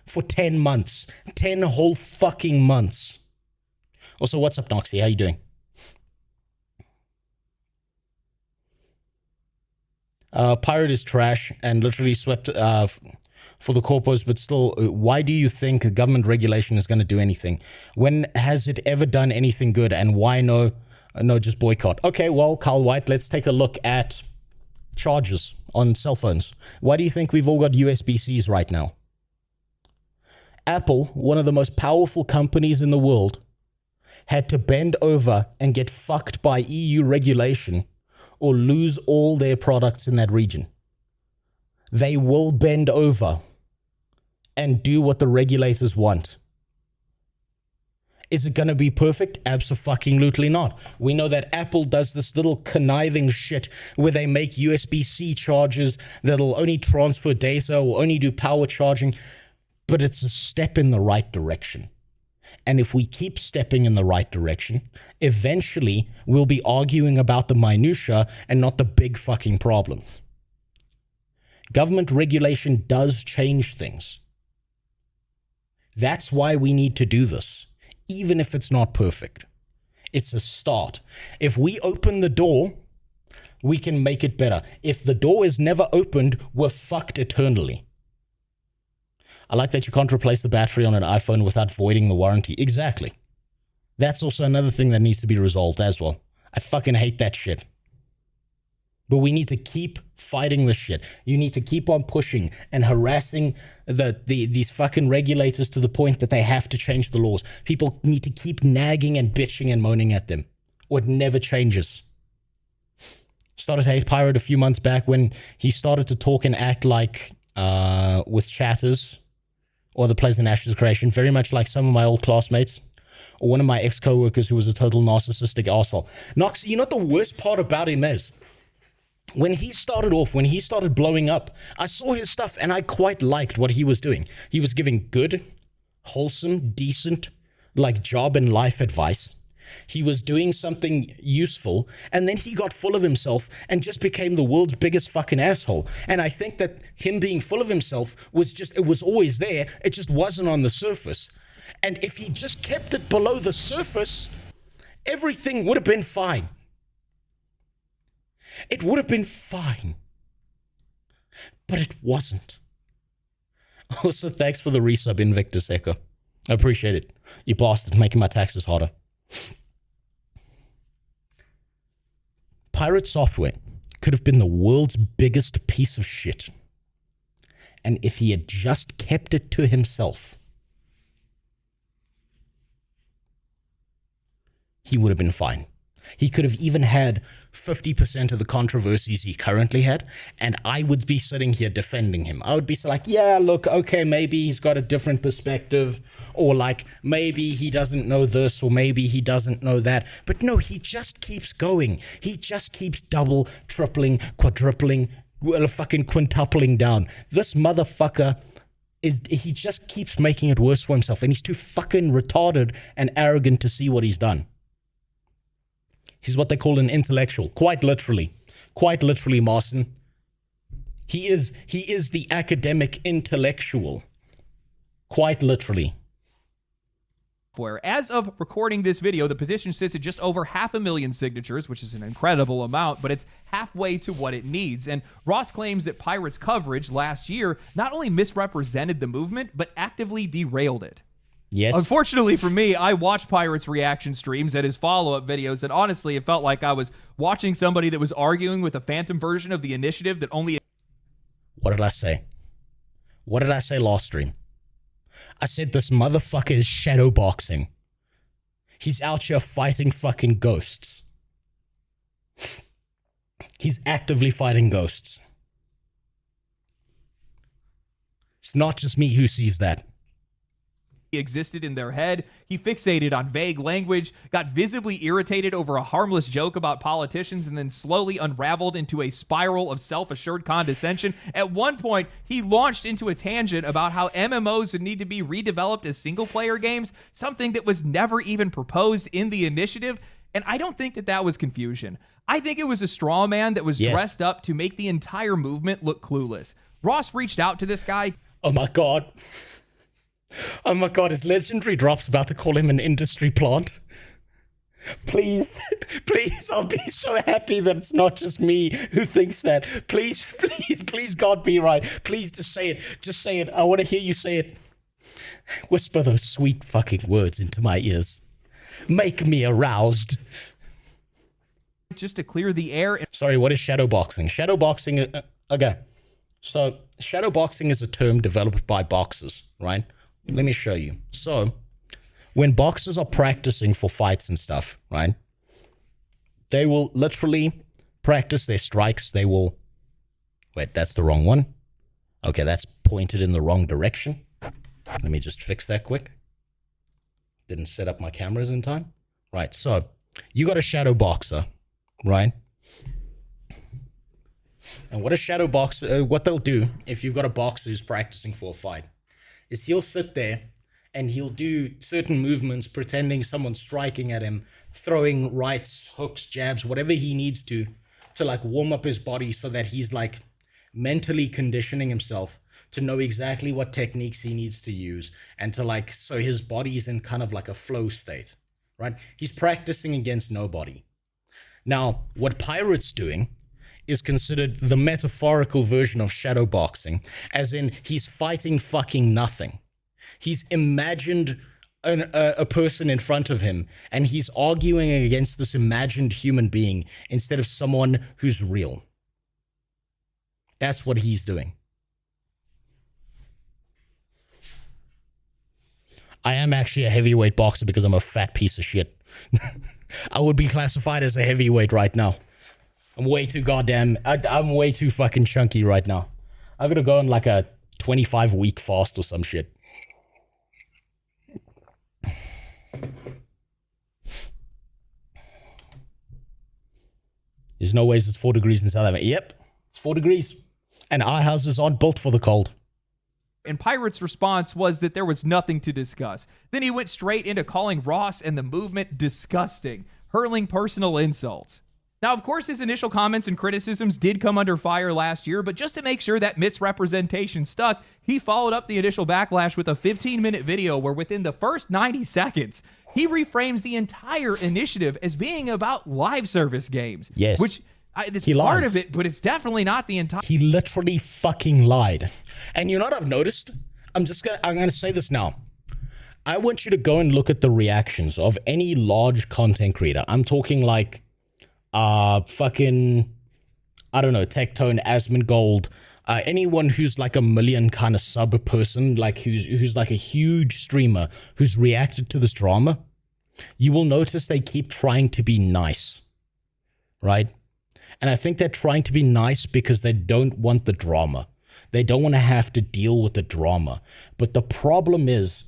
[SPEAKER 1] for 10 months. 10 whole fucking months. Also, what's up, Noxie? How you doing? Pirate is trash and literally swept for the corpos, but still, why do you think government regulation is going to do anything? When has it ever done anything good, and why no, just boycott? Okay, well, Carl White, let's take a look at chargers on cell phones. Why do you think we've all got USB-Cs right now? Apple, one of the most powerful companies in the world, had to bend over and get fucked by EU regulation or lose all their products in that region. They will bend over and do what the regulators want. Is it going to be perfect? Abso-fucking-lutely not. We know that Apple does this little conniving shit where they make USB-C chargers that'll only transfer data or only do power charging, but it's a step in the right direction. And if we keep stepping in the right direction, eventually we'll be arguing about the minutia and not the big fucking problems. Government regulation does change things. That's why we need to do this, even if it's not perfect. It's a start. If we open the door, we can make it better. If the door is never opened, we're fucked eternally. I like that you can't replace the battery on an iPhone without voiding the warranty. Exactly. That's also another thing that needs to be resolved as well. I fucking hate that shit. But we need to keep fighting this shit. You need to keep on pushing and harassing these fucking regulators to the point that they have to change the laws. People need to keep nagging and bitching and moaning at them, or it never changes. Started to hate Pirate a few months back when he started to talk and act like with chatters or the Pleasant Ashes creation, very much like some of my old classmates or one of my ex-coworkers who was a total narcissistic asshole. Nox, you know what the worst part about him is? When he started off, when he started blowing up, I saw his stuff and I quite liked what he was doing. He was giving good, wholesome, decent, like job and life advice. He was doing something useful, and then he got full of himself and just became the world's biggest fucking asshole. And I think that him being full of himself was just, it was always there, it just wasn't on the surface. And if he just kept it below the surface, everything would have been fine. It would have been fine. But it wasn't. Also, thanks for the resub, Invictus Echo. I appreciate it. You bastard, making my taxes harder. Pirate Software could have been the world's biggest piece of shit. And if he had just kept it to himself, he would have been fine. He could have even had 50% of the controversies he currently had, and I would be sitting here defending him. I would be like, yeah, look, okay, maybe he's got a different perspective, or like, maybe he doesn't know this, or maybe he doesn't know that. But no, he just keeps going. He just keeps double, tripling, quadrupling, fucking quintupling down. This motherfucker he just keeps making it worse for himself, and he's too fucking retarded and arrogant to see what he's done. He's what they call an intellectual, quite literally, Marson. He is the academic intellectual, quite literally.
[SPEAKER 2] Where as of recording this video, the petition sits at just over 500,000 signatures, which is an incredible amount, but it's halfway to what it needs. And Ross claims that Pirate's coverage last year not only misrepresented the movement, but actively derailed it.
[SPEAKER 1] Yes.
[SPEAKER 2] Unfortunately for me, I watched Pirate's reaction streams and his follow-up videos, and honestly, it felt like I was watching somebody that was arguing with a phantom version of the initiative that only...
[SPEAKER 1] What did I say? What did I say last stream? I said this motherfucker is shadow boxing. He's out here fighting fucking ghosts. He's actively fighting ghosts. It's not just me who sees that.
[SPEAKER 2] Existed in their head. He fixated on vague language, got visibly irritated over a harmless joke about politicians, and then slowly unraveled into a spiral of self-assured condescension. At one point, he launched into a tangent about how MMOs would need to be redeveloped as single-player games, something that was never even proposed in the initiative. And I don't think that was confusion. I think it was a straw man that was dressed up to make the entire movement look clueless. Ross reached out to this guy.
[SPEAKER 1] Oh my god. Oh my god, is Legendary Drops about to call him an industry plant? Please, please, I'll be so happy that it's not just me who thinks that. Please, please, please, God, be right. Please, just say it. Just say it. I want to hear you say it. Whisper those sweet fucking words into my ears. Make me aroused.
[SPEAKER 2] Just to clear the air.
[SPEAKER 1] Sorry, what is shadowboxing? Shadowboxing, okay. So, shadowboxing is a term developed by boxers, right? Let me show you. So, when boxers are practicing for fights and stuff, right? They will literally practice their strikes. They will... Wait, that's the wrong one. Okay, that's pointed in the wrong direction. Let me just fix that quick. Didn't set up my cameras in time. Right, so, you got a shadow boxer, right? And what a shadow boxer... what they'll do, if you've got a boxer who's practicing for a fight, is he'll sit there and he'll do certain movements pretending someone's striking at him, throwing rights, hooks, jabs, whatever he needs to like warm up his body so that he's like mentally conditioning himself to know exactly what techniques he needs to use and to like, so his body's in kind of like a flow state, right? He's practicing against nobody. Now, what Pirate's doing is considered the metaphorical version of shadowboxing, as in he's fighting fucking nothing. He's imagined a person in front of him, and he's arguing against this imagined human being instead of someone who's real. That's what he's doing. I am actually a heavyweight boxer because I'm a fat piece of shit. I would be classified as a heavyweight right now. I'm way too goddamn... I'm way too fucking chunky right now. I'm gonna go on like a 25-week fast or some shit. There's no ways it's 4 degrees in South Africa. Yep, it's 4 degrees. And our houses aren't built for the cold.
[SPEAKER 2] And Pirate's response was that there was nothing to discuss. Then he went straight into calling Ross and the movement disgusting, hurling personal insults. Now, of course, his initial comments and criticisms did come under fire last year, but just to make sure that misrepresentation stuck, he followed up the initial backlash with a 15-minute video where within the first 90 seconds, he reframes the entire initiative as being about live service games.
[SPEAKER 1] Yes.
[SPEAKER 2] Which, it's part of it, but it's definitely not the entire...
[SPEAKER 1] He literally fucking lied. And you know what I've noticed? I'm gonna say this now. I want you to go and look at the reactions of any large content creator. I'm talking like... fucking, I don't know, Tectone, Asmongold, anyone who's like a million kind of sub person, like who's like a huge streamer who's reacted to this drama, you will notice they keep trying to be nice, right? And I think they're trying to be nice because they don't want the drama. They don't want to have to deal with the drama. But the problem is,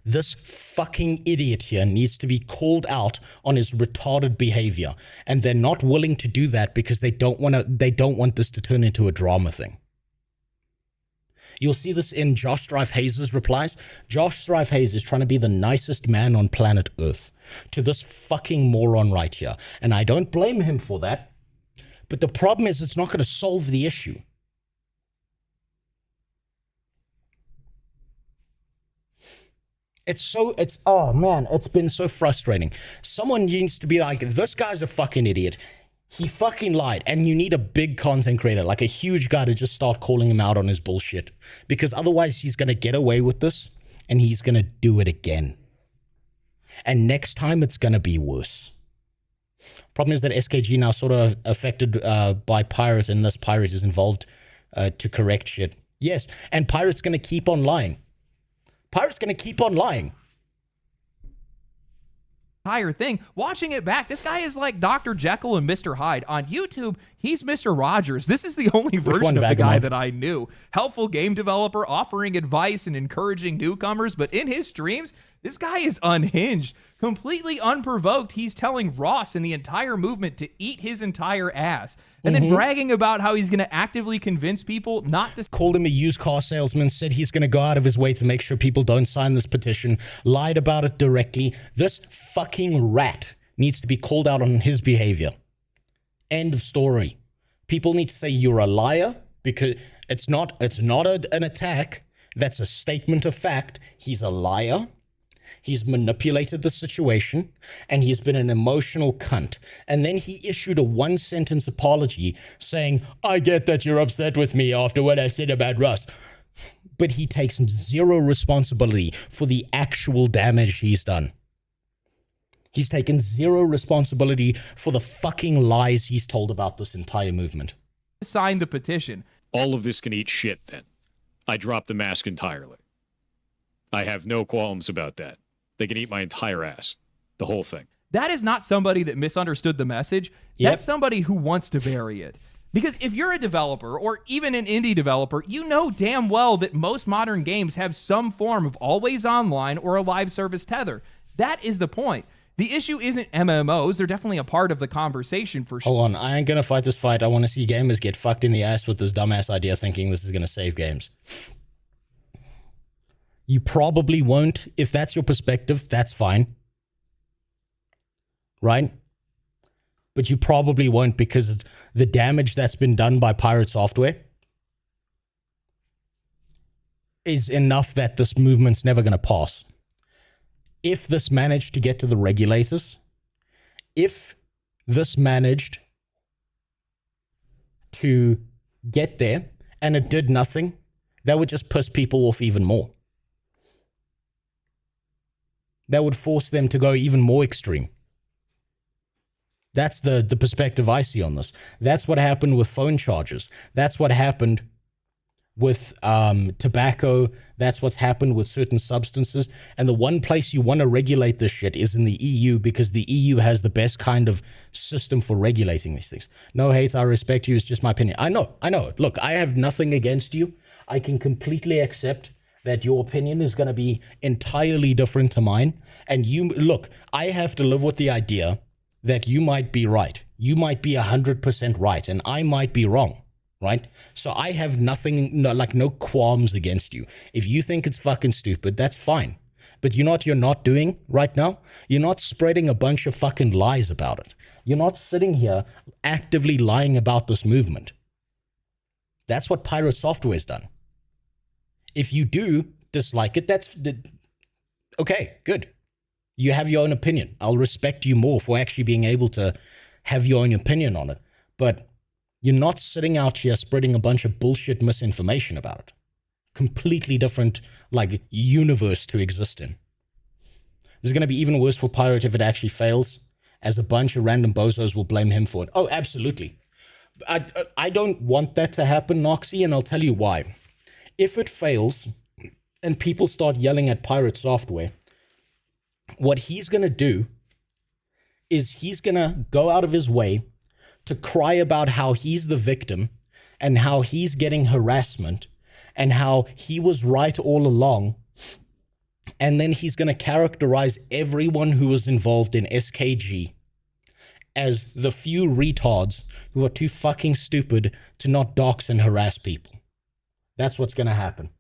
[SPEAKER 1] this fucking idiot here needs to be called out on his retarded behavior, and they're not willing to do that because they don't want this to turn into a drama thing. You'll see this in Josh Strife Hayes' replies. Josh Strife Hayes is trying to be the nicest man on planet Earth to this fucking moron right here, and I don't blame him for that. But the problem is, it's not going to solve the issue. Oh man, it's been so frustrating. Someone needs to be like, this guy's a fucking idiot. He fucking lied. And you need a big content creator, like a huge guy, to just start calling him out on his bullshit. Because otherwise he's going to get away with this and he's going to do it again. And next time it's going to be worse. Problem is that SKG now sort of affected by Pirate, and this Pirate is involved to correct shit. Yes, and Pirate's going to keep on lying. Pirate's going to keep on lying.
[SPEAKER 2] entire thing. Watching it back, this guy is like Dr. Jekyll and Mr. Hyde. On YouTube, he's Mr. Rogers. This is the only version of the guy that I knew. Helpful game developer, offering advice and encouraging newcomers, but in his streams, this guy is unhinged, completely unprovoked. He's telling Ross and the entire movement to eat his entire ass, and then bragging about how he's going to actively convince people not to.
[SPEAKER 1] Called him a used car salesman, said he's going to go out of his way to make sure people don't sign this petition, lied about it directly. This fucking rat needs to be called out on his behavior. End of story. People need to say you're a liar, because it's not an attack. That's a statement of fact. He's a liar. He's manipulated the situation, and he's been an emotional cunt. And then he issued a one-sentence apology saying, I get that you're upset with me after what I said about Russ. But he takes zero responsibility for the actual damage he's done. He's taken zero responsibility for the fucking lies he's told about this entire movement.
[SPEAKER 2] Sign the petition.
[SPEAKER 3] All of this can eat shit then. I drop the mask entirely. I have no qualms about that. They can eat my entire ass. The whole thing.
[SPEAKER 2] That is not somebody that misunderstood the message. That's somebody who wants to vary it. Because if you're a developer or even an indie developer, you know damn well that most modern games have some form of always online or a live service tether. That is the point. The issue isn't MMOs. They're definitely a part of the conversation for sure.
[SPEAKER 1] Hold on. I ain't going to fight this fight. I want to see gamers get fucked in the ass with this dumbass idea thinking this is going to save games. You probably won't. If that's your perspective, that's fine. Right? But you probably won't, because the damage that's been done by pirate software is enough that this movement's never going to pass. If this managed to get to the regulators, if this managed to get there and it did nothing, that would just piss people off even more. That would force them to go even more extreme. That's the perspective I see on this. That's what happened with phone chargers. That's what happened with tobacco. That's what's happened with certain substances. And the one place you want to regulate this shit is in the EU, because the EU has the best kind of system for regulating these things. No hate, I respect you. It's just my opinion. I know. Look, I have nothing against you. I can completely accept that your opinion is going to be entirely different to mine. And look, I have to live with the idea that you might be right. You might be 100% right, and I might be wrong, right? So I have no qualms against you. If you think it's fucking stupid, that's fine. But you know what you're not doing right now? You're not spreading a bunch of fucking lies about it. You're not sitting here actively lying about this movement. That's what pirate software's done. If you do dislike it, that's okay, good. You have your own opinion. I'll respect you more for actually being able to have your own opinion on it. But you're not sitting out here spreading a bunch of bullshit misinformation about it. Completely different, universe to exist in. It's going to be even worse for Pirate if it actually fails, as a bunch of random bozos will blame him for it. Oh, absolutely. I don't want that to happen, Noxy, and I'll tell you why. If it fails and people start yelling at pirate software, what he's going to do is he's going to go out of his way to cry about how he's the victim and how he's getting harassment and how he was right all along. And then he's going to characterize everyone who was involved in SKG as the few retards who are too fucking stupid to not dox and harass people. That's what's going to happen.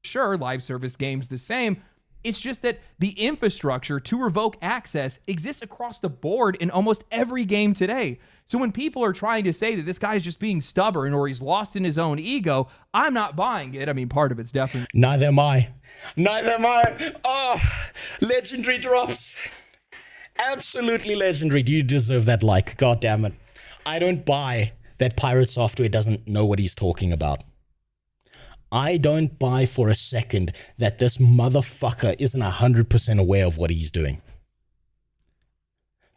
[SPEAKER 2] Sure, live service games the same. It's just that the infrastructure to revoke access exists across the board in almost every game today. So when people are trying to say that this guy's just being stubborn or he's lost in his own ego, I'm not buying it. I mean, part of it's definitely...
[SPEAKER 1] Neither am I. Oh, legendary drops. Absolutely legendary. You deserve that like. God damn it. I don't buy that pirate software doesn't know what he's talking about. I don't buy for a second that this motherfucker isn't 100% aware of what he's doing.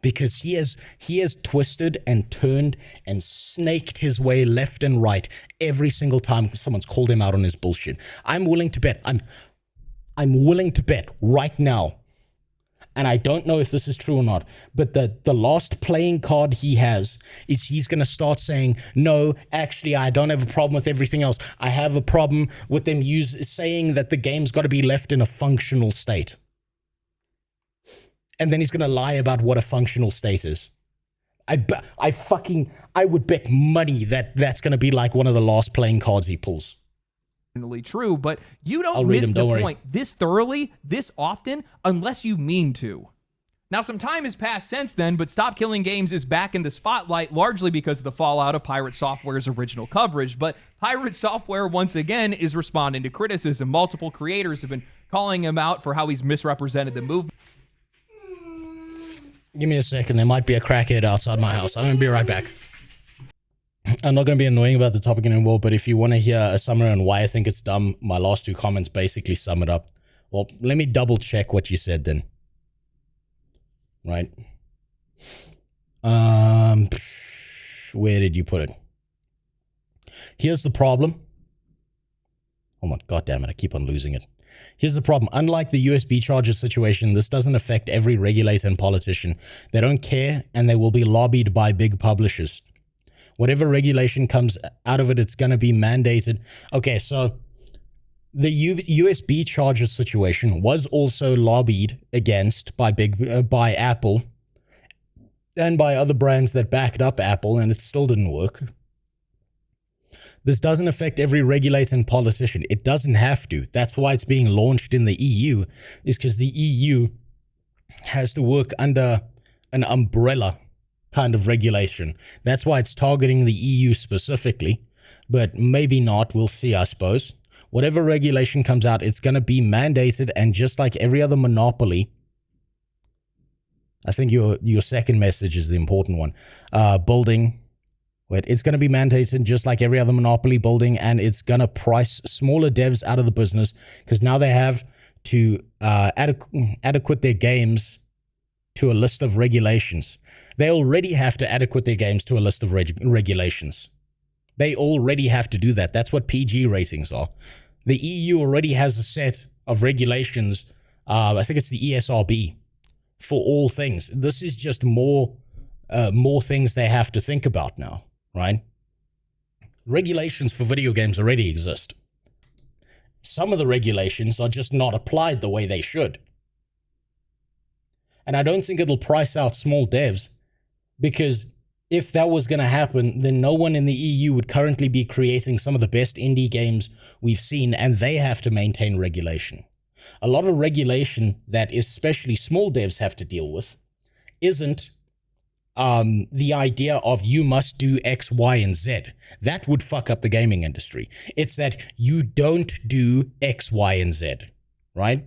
[SPEAKER 1] Because he has twisted and turned and snaked his way left and right every single time someone's called him out on his bullshit. I'm willing to bet right now and I don't know if this is true or not, but the last playing card he has is he's going to start saying, no, actually, I don't have a problem with everything else. I have a problem with them saying that the game's got to be left in a functional state. And then he's going to lie about what a functional state is. I would bet money that that's going to be like one of the last playing cards he pulls.
[SPEAKER 2] True, but you don't miss the point this thoroughly, this often, unless you mean to. Now, some time has passed since then, but Stop Killing Games is back in the spotlight largely because of the fallout of Pirate Software's original coverage. But Pirate Software, once again, is responding to criticism. Multiple creators have been calling him out for how he's misrepresented the movement.
[SPEAKER 1] Give me a second. There might be a crackhead outside my house. I'm going to be right back. I'm not going to be annoying about the topic anymore, but if you want to hear a summary on why I think it's dumb, my last 2 comments basically sum it up. Well, let me double check what you said then. Right. Where did you put it? Here's the problem. Oh my god damn it, I keep on losing it. Here's the problem. Unlike the USB charger situation, this doesn't affect every regulator and politician. They don't care, and they will be lobbied by big publishers. Whatever regulation comes out of it, it's going to be mandated. Okay, so the USB charger situation was also lobbied against by Apple and by other brands that backed up Apple, and it still didn't work. This doesn't affect every regulator and politician. It doesn't have to. That's why it's being launched in the EU, is because the EU has to work under an umbrella kind of regulation. That's why it's targeting the EU specifically, but maybe not. We'll see, I suppose. Whatever regulation comes out, it's going to be mandated, and just like every other monopoly, I think your second message is the important one. It's going to be mandated just like every other monopoly building, and it's going to price smaller devs out of the business because now they have to adequate their games to a list of regulations. They already have to adequate their games to a list of regulations. They already have to do that. That's what PG ratings are. The EU already has a set of regulations. I think it's the ESRB for all things. This is just more things they have to think about now, right? Regulations for video games already exist. Some of the regulations are just not applied the way they should. And I don't think it'll price out small devs, because if that was going to happen, then no one in the EU would currently be creating some of the best indie games we've seen, and they have to maintain regulation. A lot of regulation that especially small devs have to deal with isn't the idea of you must do X, Y, and Z. That would fuck up the gaming industry. It's that you don't do X, Y, and Z, right?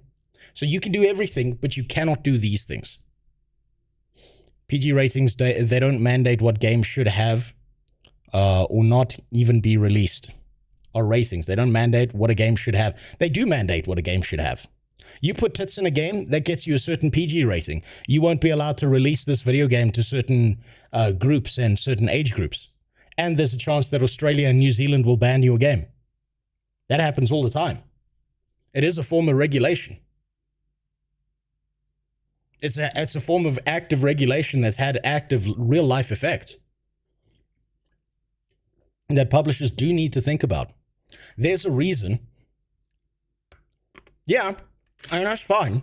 [SPEAKER 1] So you can do everything, but you cannot do these things. PG ratings, they don't mandate what games should have or not even be released. Or ratings, they don't mandate what a game should have. They do mandate what a game should have. You put tits in a game, that gets you a certain PG rating. You won't be allowed to release this video game to certain groups and certain age groups. And there's a chance that Australia and New Zealand will ban your game. That happens all the time. It is a form of regulation. It's a form of active regulation that's had active real-life effects that publishers do need to think about. There's a reason. Yeah, and that's fine.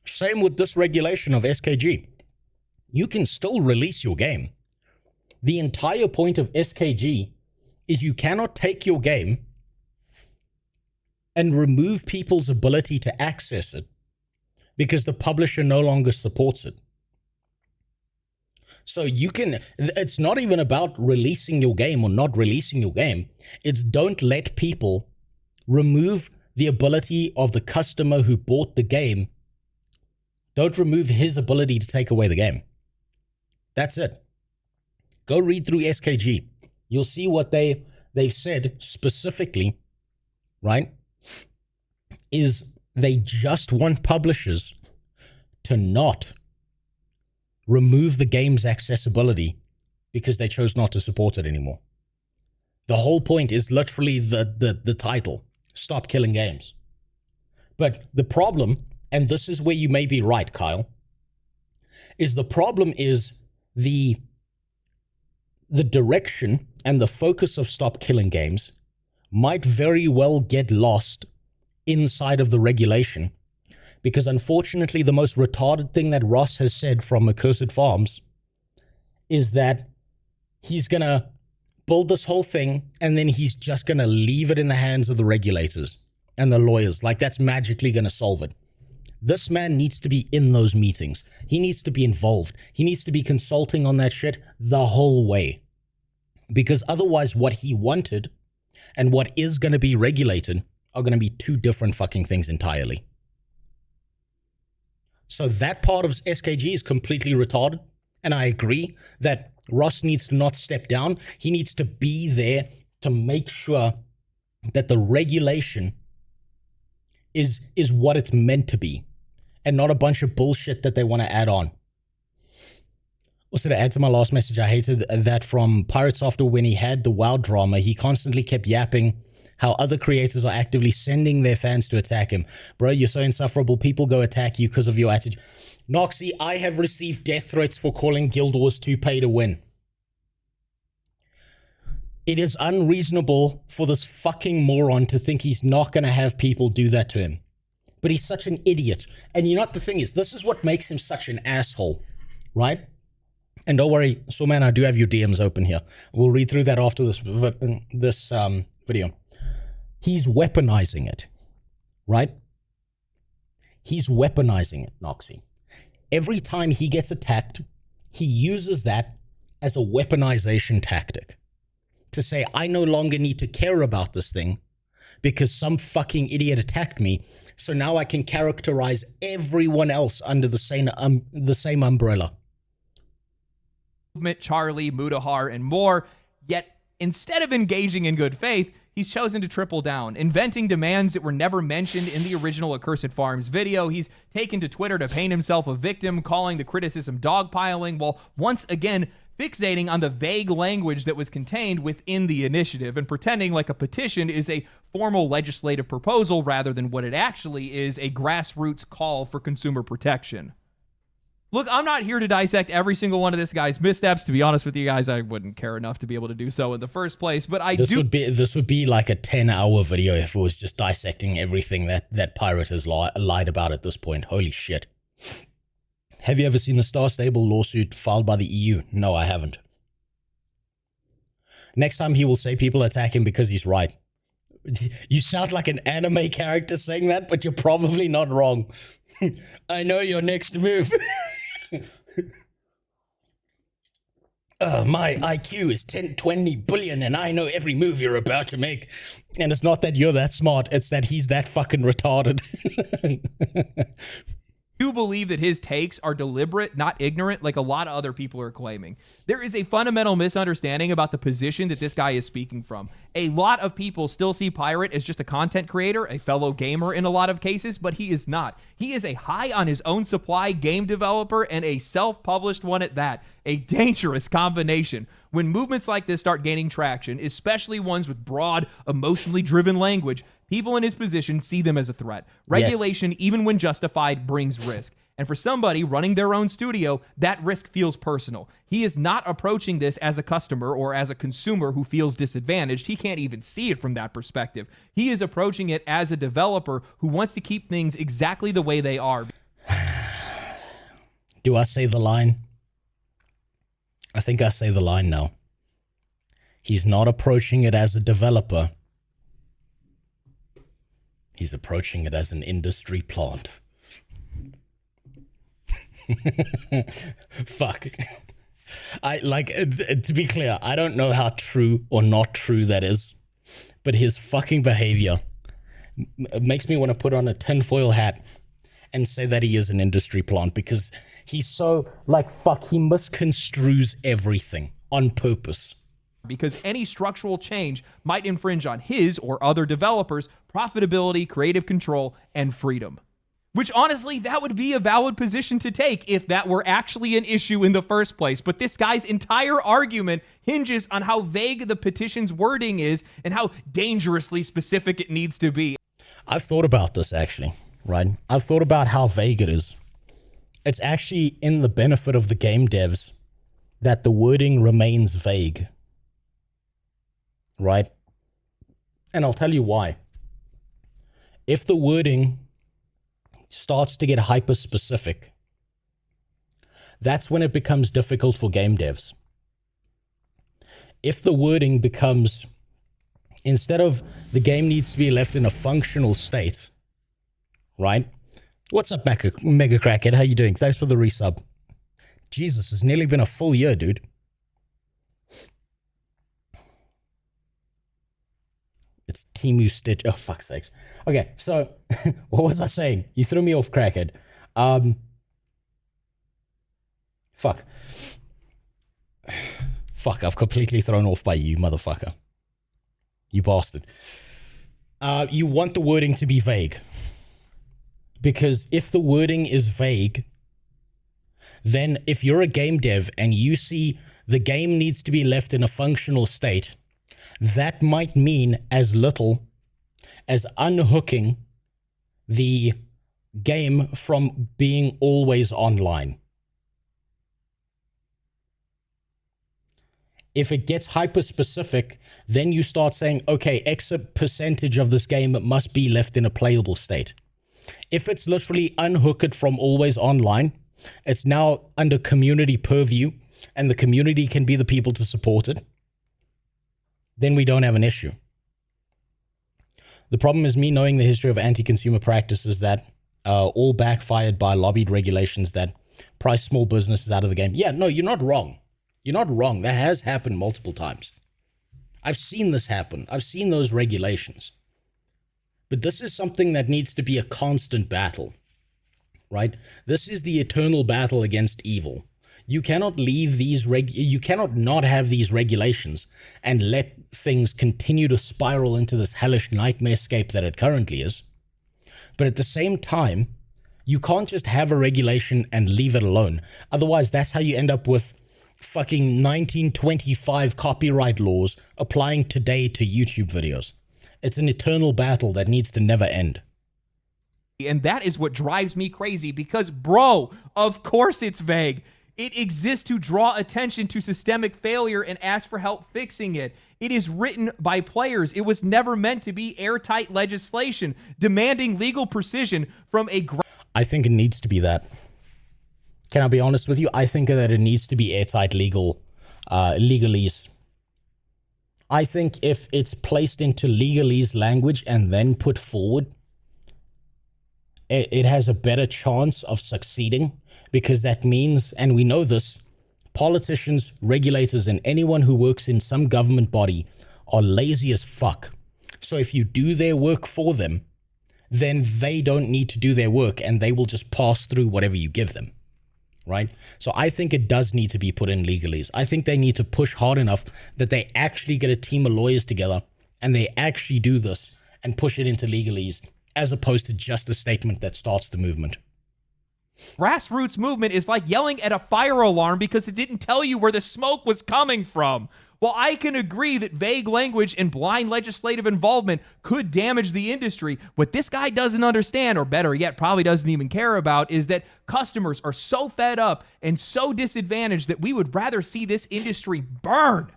[SPEAKER 1] Same with this regulation of SKG. You can still release your game. The entire point of SKG is you cannot take your game and remove people's ability to access it because the publisher no longer supports it. So it's not even about releasing your game or not releasing your game. It's don't let people remove the ability of the customer who bought the game. Don't remove his ability to take away the game. That's it. Go read through SKG. You'll see what they've said specifically, right? Is they just want publishers to not remove the game's accessibility because they chose not to support it anymore. The whole point is literally the title, Stop Killing Games. But the problem and this is where you may be right, Kyle, is the problem is the direction and the focus of Stop Killing Games might very well get lost inside of the regulation, because unfortunately the most retarded thing that Ross has said from Accursed Farms is that he's gonna build this whole thing and then he's just gonna leave it in the hands of the regulators and the lawyers, like that's magically gonna solve it. This man needs to be in those meetings. He needs to be involved. He needs to be consulting on that shit the whole way, because otherwise what he wanted and what is going to be regulated are going to be two different fucking things entirely. So that part of SKG is completely retarded, and I agree that Ross needs to not step down. He needs to be there to make sure that the regulation is what it's meant to be, and not a bunch of bullshit that they want to add on. Also, to add to my last message, I hated that from Pirate Software when he had the WoW drama, he constantly kept yapping how other creators are actively sending their fans to attack him. Bro, you're so insufferable. People go attack you because of your attitude. Noxy, I have received death threats for calling Guild Wars 2 pay to win. It is unreasonable for this fucking moron to think he's not going to have people do that to him. But he's such an idiot. And you know what the thing is? This is what makes him such an asshole, right? And don't worry, so man, I do have your DMs open here. We'll read through that after this video. He's weaponizing it, right? He's weaponizing it, Noxy. Every time he gets attacked, he uses that as a weaponization tactic to say, I no longer need to care about this thing because some fucking idiot attacked me, so now I can characterize everyone else under the same umbrella.
[SPEAKER 2] Charlie, Mudahar, and more. Yet, instead of engaging in good faith, he's chosen to triple down, inventing demands that were never mentioned in the original Accursed Farms video. He's taken to Twitter to paint himself a victim, calling the criticism dogpiling, while once again fixating on the vague language that was contained within the initiative and pretending like a petition is a formal legislative proposal rather than what it actually is, a grassroots call for consumer protection. Look, I'm not here to dissect every single one of this guy's missteps. To be honest with you guys, I wouldn't care enough to be able to do so in the first place, but this would be like a 10-hour video if it was just dissecting everything that Pirate has lied about at this point. Holy shit. Have you ever seen the Star Stable lawsuit filed by the EU? No, I haven't. Next time he will say people attack him because he's right. You sound like an anime character saying that, but you're probably not wrong. I know your next move. My IQ is 20 billion and I know every move you're about to make. And it's not that you're that smart, it's that he's that fucking retarded. Do believe that his takes are deliberate, not ignorant, like a lot of other people are claiming. There is a fundamental misunderstanding about the position that this guy is speaking from. A lot of people still see Pirate as just a content creator, a fellow gamer in a lot of cases, but he is not. He is a high on his own supply game developer and a self-published one at that. A dangerous combination. When movements like this start gaining traction, especially ones with broad, emotionally driven language, people in his position see them as a threat. Regulation, even when justified, brings risk. And for somebody running their own studio, that risk feels personal. He is not approaching this as a customer or as a consumer who feels disadvantaged. He can't even see it from that perspective. He is approaching it as a developer who wants to keep things exactly the way they are.
[SPEAKER 1] Do I say the line? I think I say the line now. He's not approaching it as a developer. He's approaching it as an industry plant. Fuck. To be clear, I don't know how true or not true that is, but his fucking behavior makes me want to put on a tinfoil hat and say that he is an industry plant, because he's so, he misconstrues everything on purpose.
[SPEAKER 2] Because any structural change might infringe on his or other developers' profitability, creative control, and freedom. Which, honestly, that would be a valid position to take if that were actually an issue in the first place. But this guy's entire argument hinges on how vague the petition's wording is and how dangerously specific it needs to be.
[SPEAKER 1] I've thought about this, actually. right? I've thought about how vague it is. It's actually in the benefit of the game devs that the wording remains vague, right? And I'll tell you why. If the wording starts to get hyper-specific, that's when it becomes difficult for game devs. If the wording becomes, instead of the game needs to be left in a functional state, right? What's up, Mega Crackhead? How you doing? Thanks for the resub. Jesus, it's nearly been a full year, dude. It's Timu Stitch. Oh, fuck's sakes. Okay, so what was I saying? You threw me off, Crackhead. Fuck. Fuck, I've completely thrown off by you, motherfucker. You bastard. You want the wording to be vague. Because if the wording is vague, then if you're a game dev and you see the game needs to be left in a functional state, that might mean as little as unhooking the game from being always online. If it gets hyper-specific, then you start saying, okay, X percentage of this game must be left in a playable state. If it's literally unhook it from always online, it's now under community purview, and the community can be the people to support it, then we don't have an issue. The problem is me knowing the history of anti-consumer practices that all backfired by lobbied regulations that price small businesses out of the game. Yeah, no, you're not wrong. You're not wrong. That has happened multiple times. I've seen this happen. I've seen those regulations. But this is something that needs to be a constant battle, right? This is the eternal battle against evil. You cannot leave these you cannot not have these regulations and let things continue to spiral into this hellish nightmarescape that it currently is. But at the same time, you can't just have a regulation and leave it alone. Otherwise, that's how you end up with fucking 1925 copyright laws applying today to YouTube videos. It's an eternal battle that needs to never end.
[SPEAKER 2] And that is what drives me crazy because, bro, of course it's vague. It exists to draw attention to systemic failure and ask for help fixing it. It is written by players. It was never meant to be airtight legislation demanding legal precision from a...
[SPEAKER 1] I think it needs to be that. Can I be honest with you? I think that it needs to be airtight legalese. I think if it's placed into legalese language and then put forward, it has a better chance of succeeding, because that means, and we know this, politicians, regulators, and anyone who works in some government body are lazy as fuck. So if you do their work for them, then they don't need to do their work and they will just pass through whatever you give them. Right? So I think it does need to be put in legalese. I think they need to push hard enough that they actually get a team of lawyers together and they actually do this and push it into legalese, as opposed to just a statement that starts the movement.
[SPEAKER 2] Grassroots movement is like yelling at a fire alarm because it didn't tell you where the smoke was coming from. While I can agree that vague language and blind legislative involvement could damage the industry, what this guy doesn't understand, or better yet, probably doesn't even care about, is that customers are so fed up and so disadvantaged that we would rather see this industry burn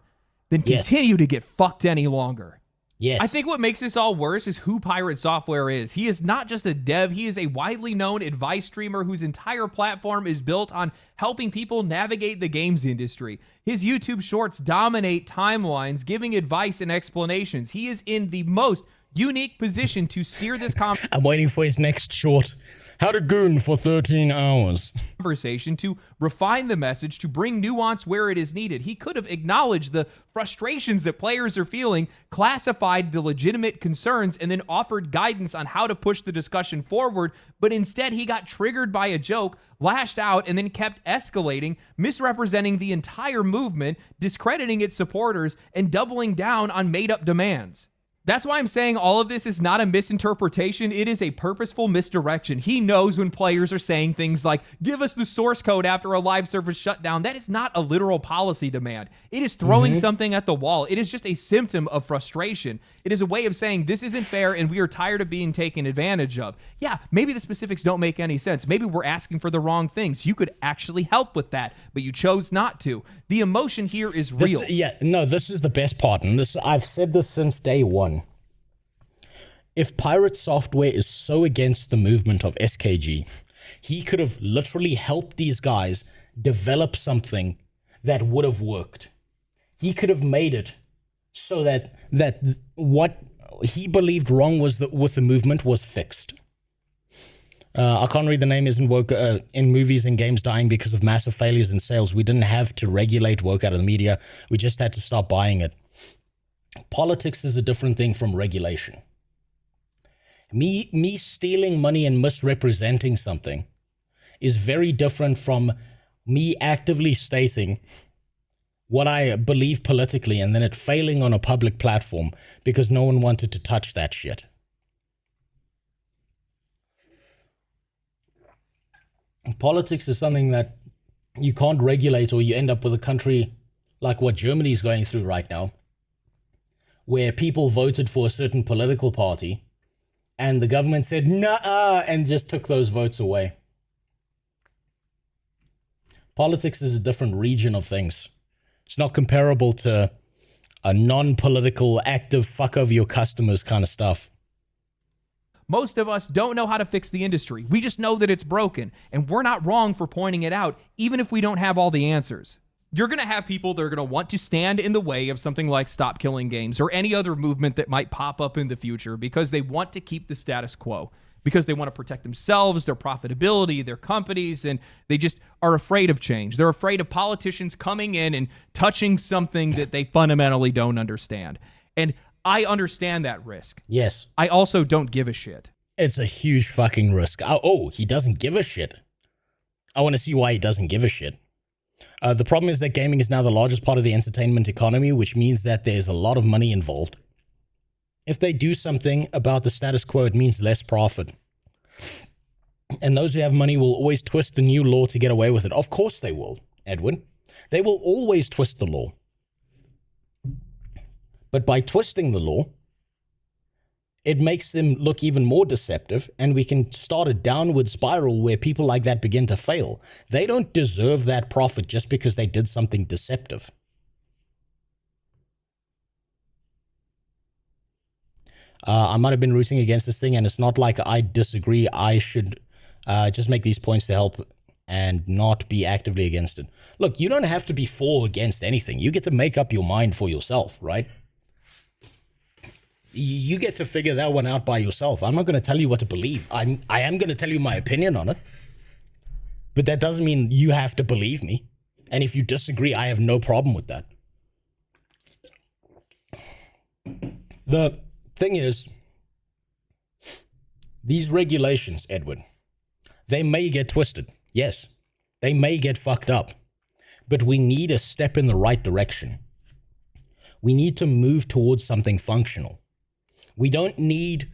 [SPEAKER 2] than continue to get fucked any longer.
[SPEAKER 1] Yes.
[SPEAKER 2] I think what makes this all worse is who Pirate Software is. He is not just a dev, he is a widely known advice streamer whose entire platform is built on helping people navigate the games industry. His YouTube shorts dominate timelines, giving advice and explanations. He is in the most unique position to steer this
[SPEAKER 1] I'm waiting for his next short. How to goon for 13 hours.
[SPEAKER 2] Conversation to refine the message, to bring nuance where it is needed. He could have acknowledged the frustrations that players are feeling, classified the legitimate concerns, and then offered guidance on how to push the discussion forward. But instead, he got triggered by a joke, lashed out, and then kept escalating, misrepresenting the entire movement, discrediting its supporters, and doubling down on made-up demands. That's why I'm saying all of this is not a misinterpretation. It is a purposeful misdirection. He knows when players are saying things like, give us the source code after a live service shutdown. That is not a literal policy demand. It is throwing something at the wall. It is just a symptom of frustration. It is a way of saying this isn't fair and we are tired of being taken advantage of. Yeah, maybe the specifics don't make any sense. Maybe we're asking for the wrong things. You could actually help with that, but you chose not to. The emotion here is real.
[SPEAKER 1] This is the best part. And I've said this since day one. If Pirate Software is so against the movement of SKG, he could have literally helped these guys develop something that would have worked. He could have made it so that what he believed wrong with the movement was fixed. I can't read the name isn't woke in movies and games dying because of massive failures in sales. We didn't have to regulate woke out of the media. We just had to stop buying it. Politics is a different thing from regulation. Me stealing money and misrepresenting something is very different from me actively stating what I believe politically and then it failing on a public platform because no one wanted to touch that shit. Politics is something that you can't regulate, or you end up with a country like what Germany is going through right now, where people voted for a certain political party and the government said, nah, and just took those votes away. Politics is a different region of things. It's not comparable to a non-political, active, fuck over your customers kind of stuff.
[SPEAKER 2] Most of us don't know how to fix the industry. We just know that it's broken, and we're not wrong for pointing it out, even if we don't have all the answers. You're going to have people that are going to want to stand in the way of something like Stop Killing Games or any other movement that might pop up in the future because they want to keep the status quo, because they want to protect themselves, their profitability, their companies, and they just are afraid of change. They're afraid of politicians coming in and touching something that they fundamentally don't understand. And I understand that risk.
[SPEAKER 1] Yes.
[SPEAKER 2] I also don't give a shit.
[SPEAKER 1] It's a huge fucking risk. Oh, he doesn't give a shit. I want to see why he doesn't give a shit. The problem is that gaming is now the largest part of the entertainment economy, which means that there's a lot of money involved. If they do something about the status quo, it means less profit. And those who have money will always twist the new law to get away with it. Of course they will, Edwin. They will always twist the law. But by twisting the law, it makes them look even more deceptive, and we can start a downward spiral where people like that begin to fail. They don't deserve that profit just because they did something deceptive. I might have been rooting against this thing, and it's not like I disagree. I should just make these points to help and not be actively against it. Look, you don't have to be for or against anything. You get to make up your mind for yourself, right? You get to figure that one out by yourself. I'm not going to tell you what to believe. I am going to tell you my opinion on it. But that doesn't mean you have to believe me. And if you disagree, I have no problem with that. The thing is, these regulations, Edward, they may get twisted. Yes, they may get fucked up. But we need a step in the right direction. We need to move towards something functional. We don't need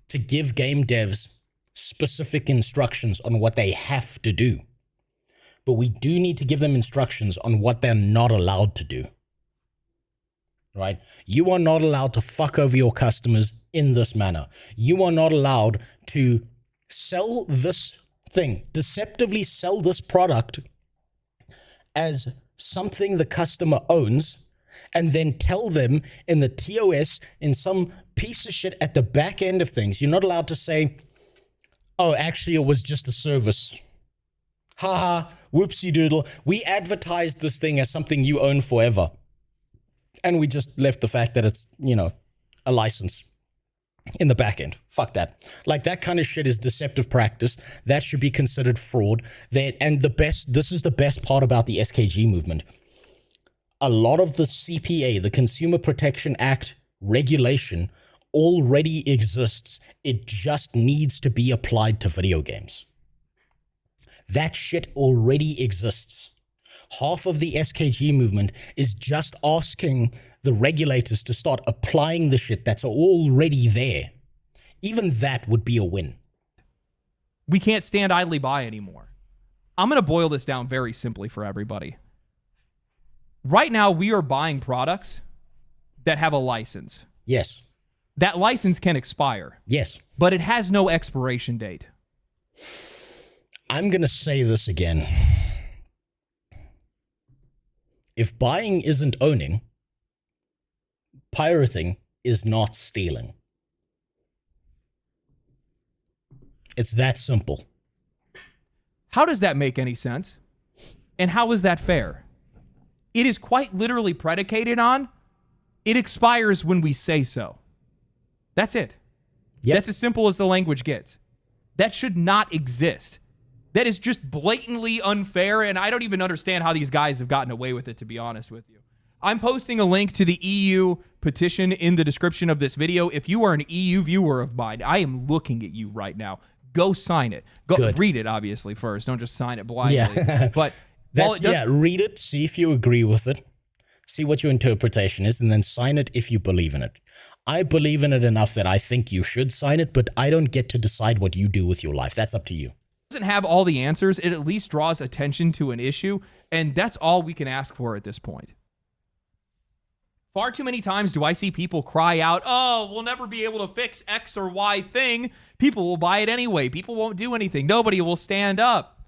[SPEAKER 1] to give game devs specific instructions on what they have to do. But we do need to give them instructions on what they're not allowed to do. Right? You are not allowed to fuck over your customers in this manner. You are not allowed to sell this thing, deceptively sell this product as something the customer owns, and then tell them in the TOS, in some piece of shit at the back end of things. You're not allowed to say, oh, actually, it was just a service. Haha, whoopsie doodle. We advertised this thing as something you own forever. And we just left the fact that it's, a license in the back end. Fuck that. Like, that kind of shit is deceptive practice. That should be considered fraud. And this is the best part about the SKG movement. A lot of the CPA, the Consumer Protection Act regulation, already exists. It just needs to be applied to video games. That shit already exists. Half of the SKG movement is just asking the regulators to start applying the shit that's already there, even that would be a win.
[SPEAKER 2] We can't stand idly by anymore. I'm going to boil this down very simply for everybody. Right now, we are buying products that have a license.
[SPEAKER 1] Yes.
[SPEAKER 2] That license can expire.
[SPEAKER 1] Yes.
[SPEAKER 2] But it has no expiration date.
[SPEAKER 1] I'm going to say this again. If buying isn't owning, pirating is not stealing. It's that simple.
[SPEAKER 2] How does that make any sense? And how is that fair? It is quite literally predicated on it expires when we say so. That's it.
[SPEAKER 1] Yep.
[SPEAKER 2] That's as simple as the language gets. That should not exist. That is just blatantly unfair, and I don't even understand how these guys have gotten away with it, to be honest with you. I'm posting a link to the EU petition in the description of this video. If you are an EU viewer of mine, I am looking at you right now. Go sign it. Go read it, obviously, first. Don't just sign it blindly.
[SPEAKER 1] Yeah.
[SPEAKER 2] But
[SPEAKER 1] read it, see if you agree with it, see what your interpretation is, and then sign it if you believe in it. I believe in it enough that I think you should sign it, but I don't get to decide what you do with your life. That's up to you.
[SPEAKER 2] Doesn't have all the answers. It at least draws attention to an issue, and that's all we can ask for at this point. Far too many times do I see people cry out, oh, we'll never be able to fix X or Y thing. People will buy it anyway. People won't do anything. Nobody will stand up.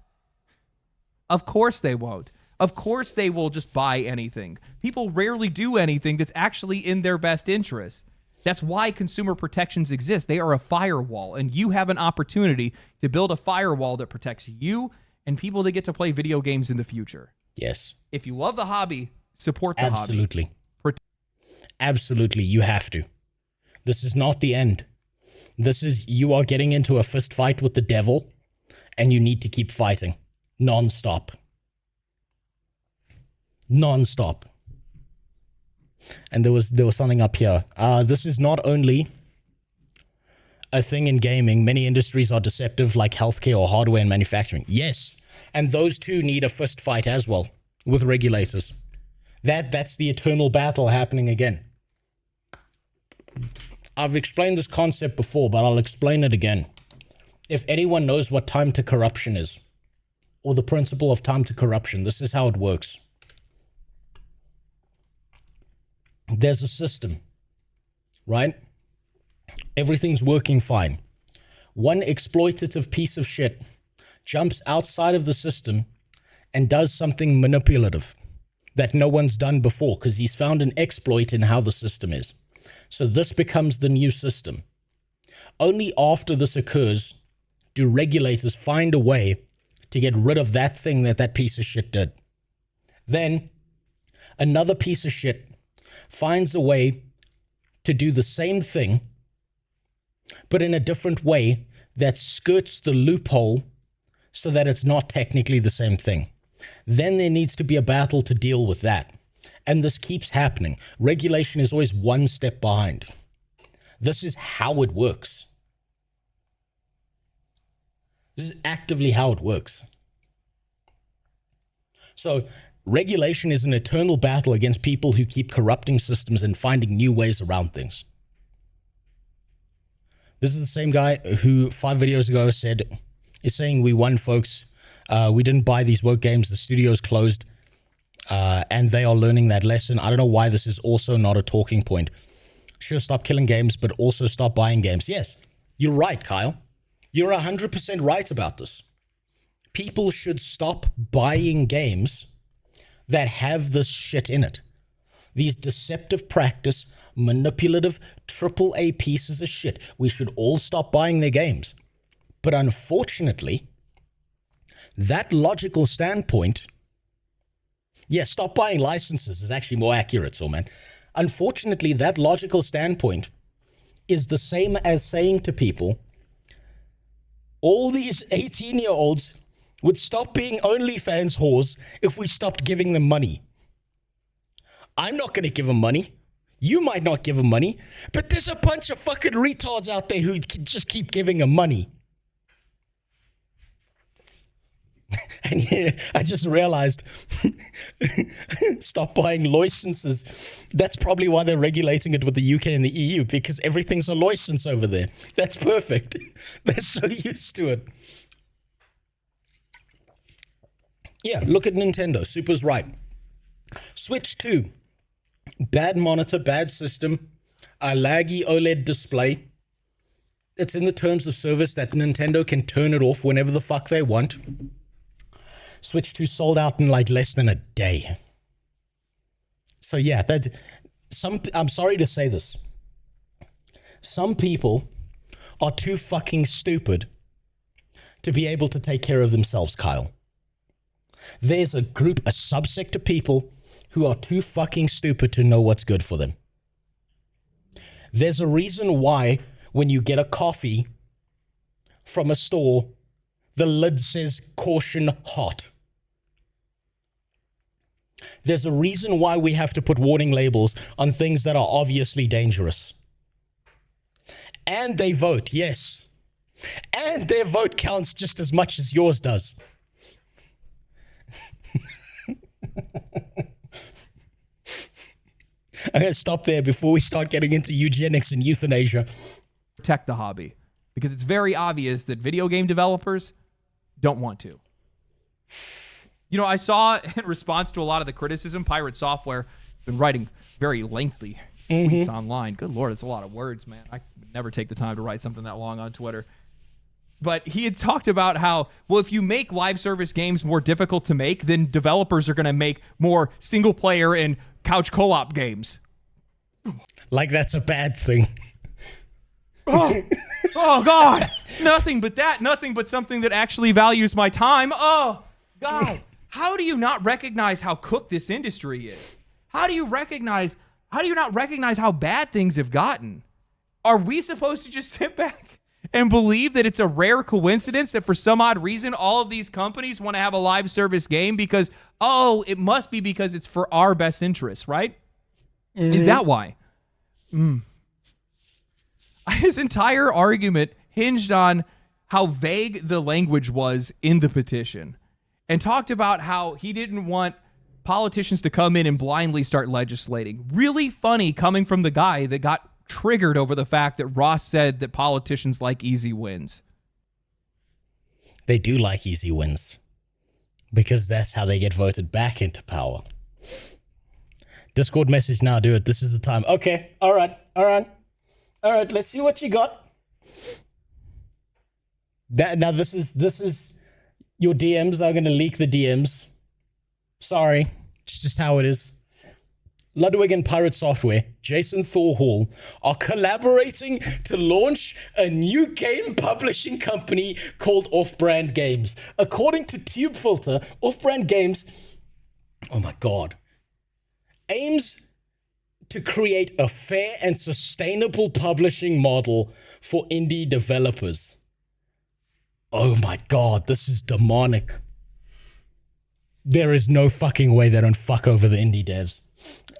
[SPEAKER 2] Of course they won't. Of course they will just buy anything. People rarely do anything that's actually in their best interest. That's why consumer protections exist. They are a firewall, and you have an opportunity to build a firewall that protects you and people that get to play video games in the future.
[SPEAKER 1] Yes.
[SPEAKER 2] If you love the hobby, support the hobby.
[SPEAKER 1] Absolutely. Absolutely, you have to. This is not the end. This is, you are getting into a fist fight with the devil, and you need to keep fighting. Non-stop. Non-stop. And there was something up here. This is not only a thing in gaming. Many industries are deceptive, like healthcare or hardware and manufacturing. Yes, and those two need a fist fight as well with regulators. That's the eternal battle happening again. I've explained this concept before, but I'll explain it again. If anyone knows what time to corruption is, or the principle of time to corruption, this is how it works. There's a system, right? Everything's working fine. One exploitative piece of shit jumps outside of the system and does something manipulative that no one's done before because he's found an exploit in how the system is. So this becomes the new system. Only after this occurs do regulators find a way to get rid of that thing that piece of shit did. Then another piece of shit finds a way to do the same thing, but in a different way that skirts the loophole so that it's not technically the same thing. Then there needs to be a battle to deal with that. And this keeps happening. Regulation is always one step behind. This is how it works. This is actively how it works. So regulation is an eternal battle against people who keep corrupting systems and finding new ways around things. This is the same guy who 5 videos ago is saying we won, folks. We didn't buy these woke games. The studio's closed. And they are learning that lesson. I don't know why this is also not a talking point. Sure, stop killing games, but also stop buying games. Yes, you're right, Kyle. You're 100% right about this. People should stop buying games that have this shit in it. These deceptive practice, manipulative, AAA pieces of shit. We should all stop buying their games. But unfortunately, that logical standpoint, stop buying licenses is actually more accurate, so man. Unfortunately, that logical standpoint is the same as saying to people, all these 18-year-olds would stop being OnlyFans whores if we stopped giving them money. I'm not going to give them money. You might not give them money, but there's a bunch of fucking retards out there who just keep giving them money. And yeah, I just realized, stop buying licenses. That's probably why they're regulating it with the UK and the EU, because everything's a license over there. That's perfect. They're so used to it. Yeah, look at Nintendo. Super's right. Switch 2. Bad monitor, bad system, a laggy OLED display. It's in the terms of service that Nintendo can turn it off whenever the fuck they want. Switch 2 sold out in like less than a day. So yeah, I'm sorry to say this. Some people are too fucking stupid to be able to take care of themselves, Kyle. There's a group, a subsect of people who are too fucking stupid to know what's good for them. There's a reason why when you get a coffee from a store, the lid says caution hot. There's a reason why we have to put warning labels on things that are obviously dangerous. And they vote, yes. And their vote counts just as much as yours does. I'm going to stop there before we start getting into eugenics and euthanasia.
[SPEAKER 2] Protect the hobby, because it's very obvious that video game developers don't want to. You know, I saw in response to a lot of the criticism, Pirate Software has been writing very lengthy tweets online. Good Lord, it's a lot of words, man. I would never take the time to write something that long on Twitter. But he had talked about how, well, if you make live service games more difficult to make, then developers are going to make more single player and couch co-op games.
[SPEAKER 1] Like that's a bad thing.
[SPEAKER 2] Oh, God. Nothing but that. Nothing but something that actually values my time. Oh, God. How do you not recognize how cooked this industry is? How do you not recognize how bad things have gotten? Are we supposed to just sit back and believe that it's a rare coincidence that for some odd reason all of these companies want to have a live service game because, oh, it must be because it's for our best interests, right? Is that why? His entire argument hinged on how vague the language was in the petition and talked about how he didn't want politicians to come in and blindly start legislating. Really funny coming from the guy that got triggered over the fact that Ross said that politicians like easy wins.
[SPEAKER 1] They do like easy wins because that's how they get voted back into power. Discord message now, do it. This is the time. Okay. All right. Let's see what you got. Now this is your DMs are going to leak the DMs. Sorry. It's just how it is. Ludwig and Pirate Software, Jason Thorhall, are collaborating to launch a new game publishing company called Off-Brand Games. According to TubeFilter, Off-Brand Games, oh my God, aims to create a fair and sustainable publishing model for indie developers. Oh my God, this is demonic. There is no fucking way they don't fuck over the indie devs.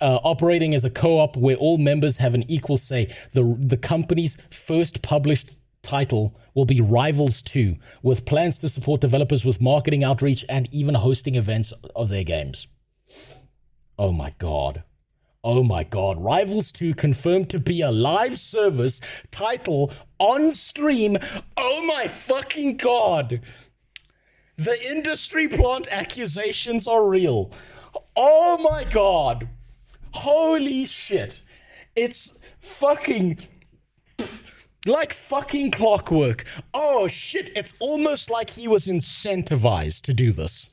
[SPEAKER 1] Operating as a co-op where all members have an equal say. The company's first published title will be Rivals 2, with plans to support developers with marketing outreach and even hosting events of their games. Oh my God. Rivals 2 confirmed to be a live service title on stream. Oh my fucking God. The industry plant accusations are real. Oh my God. Holy shit. It's fucking like fucking clockwork. Oh shit. It's almost like he was incentivized to do this.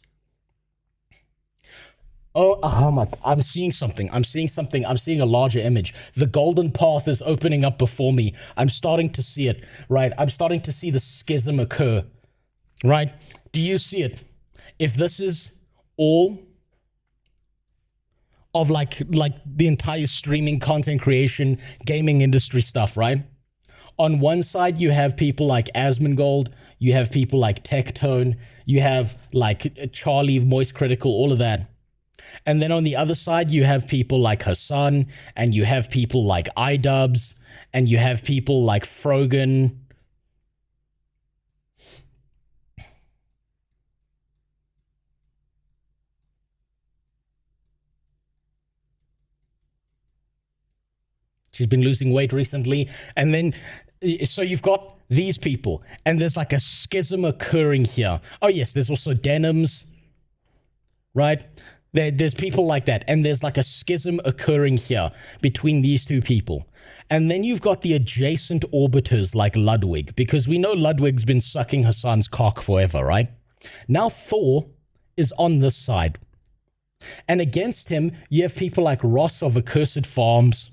[SPEAKER 1] Oh my, I'm seeing something. I'm seeing a larger image. The golden path is opening up before me. I'm starting to see it, right? I'm starting to see the schism occur, right? Do you see it? If this is all of like the entire streaming content creation, gaming industry stuff, right? On one side, you have people like Asmongold, you have people like Tectone, you have like Charlie, Moist Critical, all of that. And then on the other side, you have people like Hassan, and you have people like iDubbbz, and you have people like Frogan. She's been losing weight recently. And then, so you've got these people, and there's like a schism occurring here. Oh yes, there's also Denims, right? There's people like that, and there's like a schism occurring here between these two people. And then you've got the adjacent orbiters like Ludwig, because we know Ludwig's been sucking Hassan's cock forever, right? Now Thor is on this side. And against him, you have people like Ross of Accursed Farms.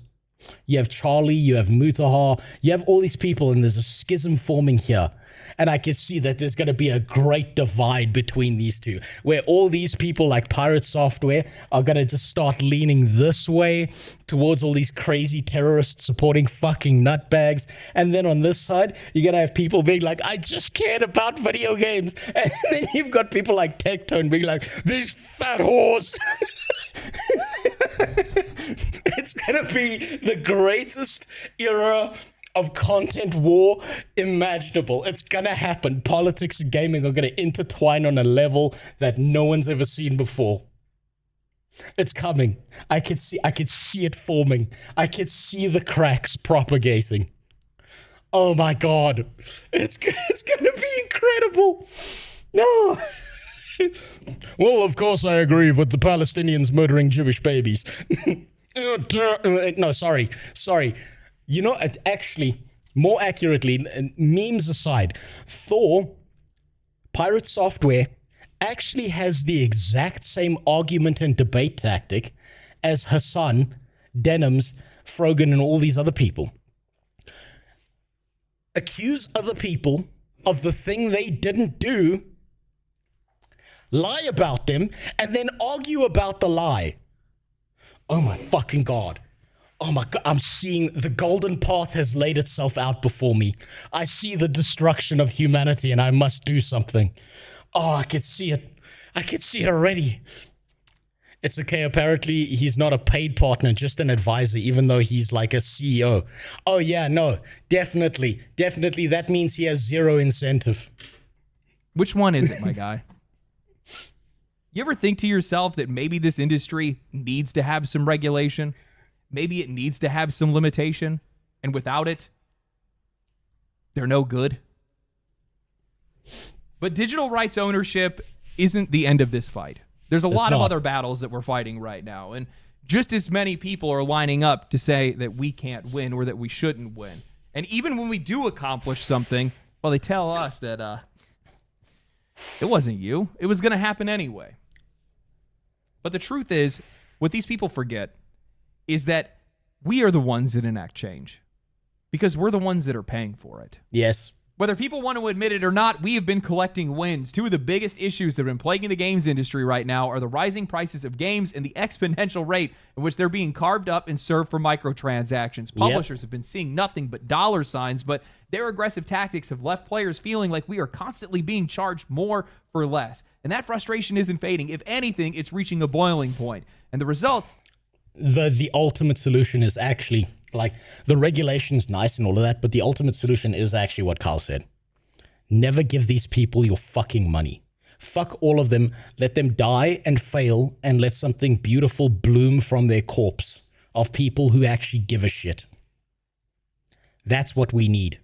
[SPEAKER 1] You have Charlie, you have Mutahar, you have all these people, and there's a schism forming here. And I can see that there's going to be a great divide between these two, where all these people like Pirate Software are going to just start leaning this way towards all these crazy terrorists supporting fucking nutbags. And then on this side, you're going to have people being like, I just cared about video games. And then you've got people like Tectone being like, these fat whores. It's going to be the greatest era of content war imaginable. It's gonna happen. Politics and gaming are gonna intertwine on a level that no one's ever seen before. It's coming. I could see it forming. I could see the cracks propagating. Oh my god. It's gonna be incredible. No. Well, of course I agree with the Palestinians murdering Jewish babies. No, sorry. You know, actually, more accurately, memes aside, Thor, Pirate Software, actually has the exact same argument and debate tactic as Hassan, Denims, Frogan, and all these other people. Accuse other people of the thing they didn't do, lie about them, and then argue about the lie. Oh my fucking god. Oh my god, I'm seeing the golden path has laid itself out before me. I see the destruction of humanity and I must do something. Oh, I can see it. I can see it already. It's okay, apparently he's not a paid partner, just an advisor, even though he's like a CEO. Oh yeah, no, definitely. Definitely that means he has zero incentive.
[SPEAKER 2] Which one is it, my guy? You ever think to yourself that maybe this industry needs to have some regulation? Maybe it needs to have some limitation, and without it, they're no good. But digital rights ownership isn't the end of this fight. There's a lot of other battles that we're fighting right now, and just as many people are lining up to say that we can't win or that we shouldn't win. And even when we do accomplish something, well, they tell us that it wasn't you. It was going to happen anyway. But the truth is, what these people forget is that we are the ones that enact change because we're the ones that are paying for it.
[SPEAKER 1] Yes.
[SPEAKER 2] Whether people want to admit it or not, we have been collecting wins. Two of the biggest issues that have been plaguing the games industry right now are the rising prices of games and the exponential rate in which they're being carved up and served for microtransactions. Publishers have been seeing nothing but dollar signs, but their aggressive tactics have left players feeling like we are constantly being charged more for less. And that frustration isn't fading. If anything, it's reaching a boiling point. And the result...
[SPEAKER 1] The ultimate solution is actually, like, the regulation is nice and all of that, but the ultimate solution is actually what Carl said. Never give these people your fucking money. Fuck all of them. Let them die and fail, and let something beautiful bloom from their corpse of people who actually give a shit. That's what we need.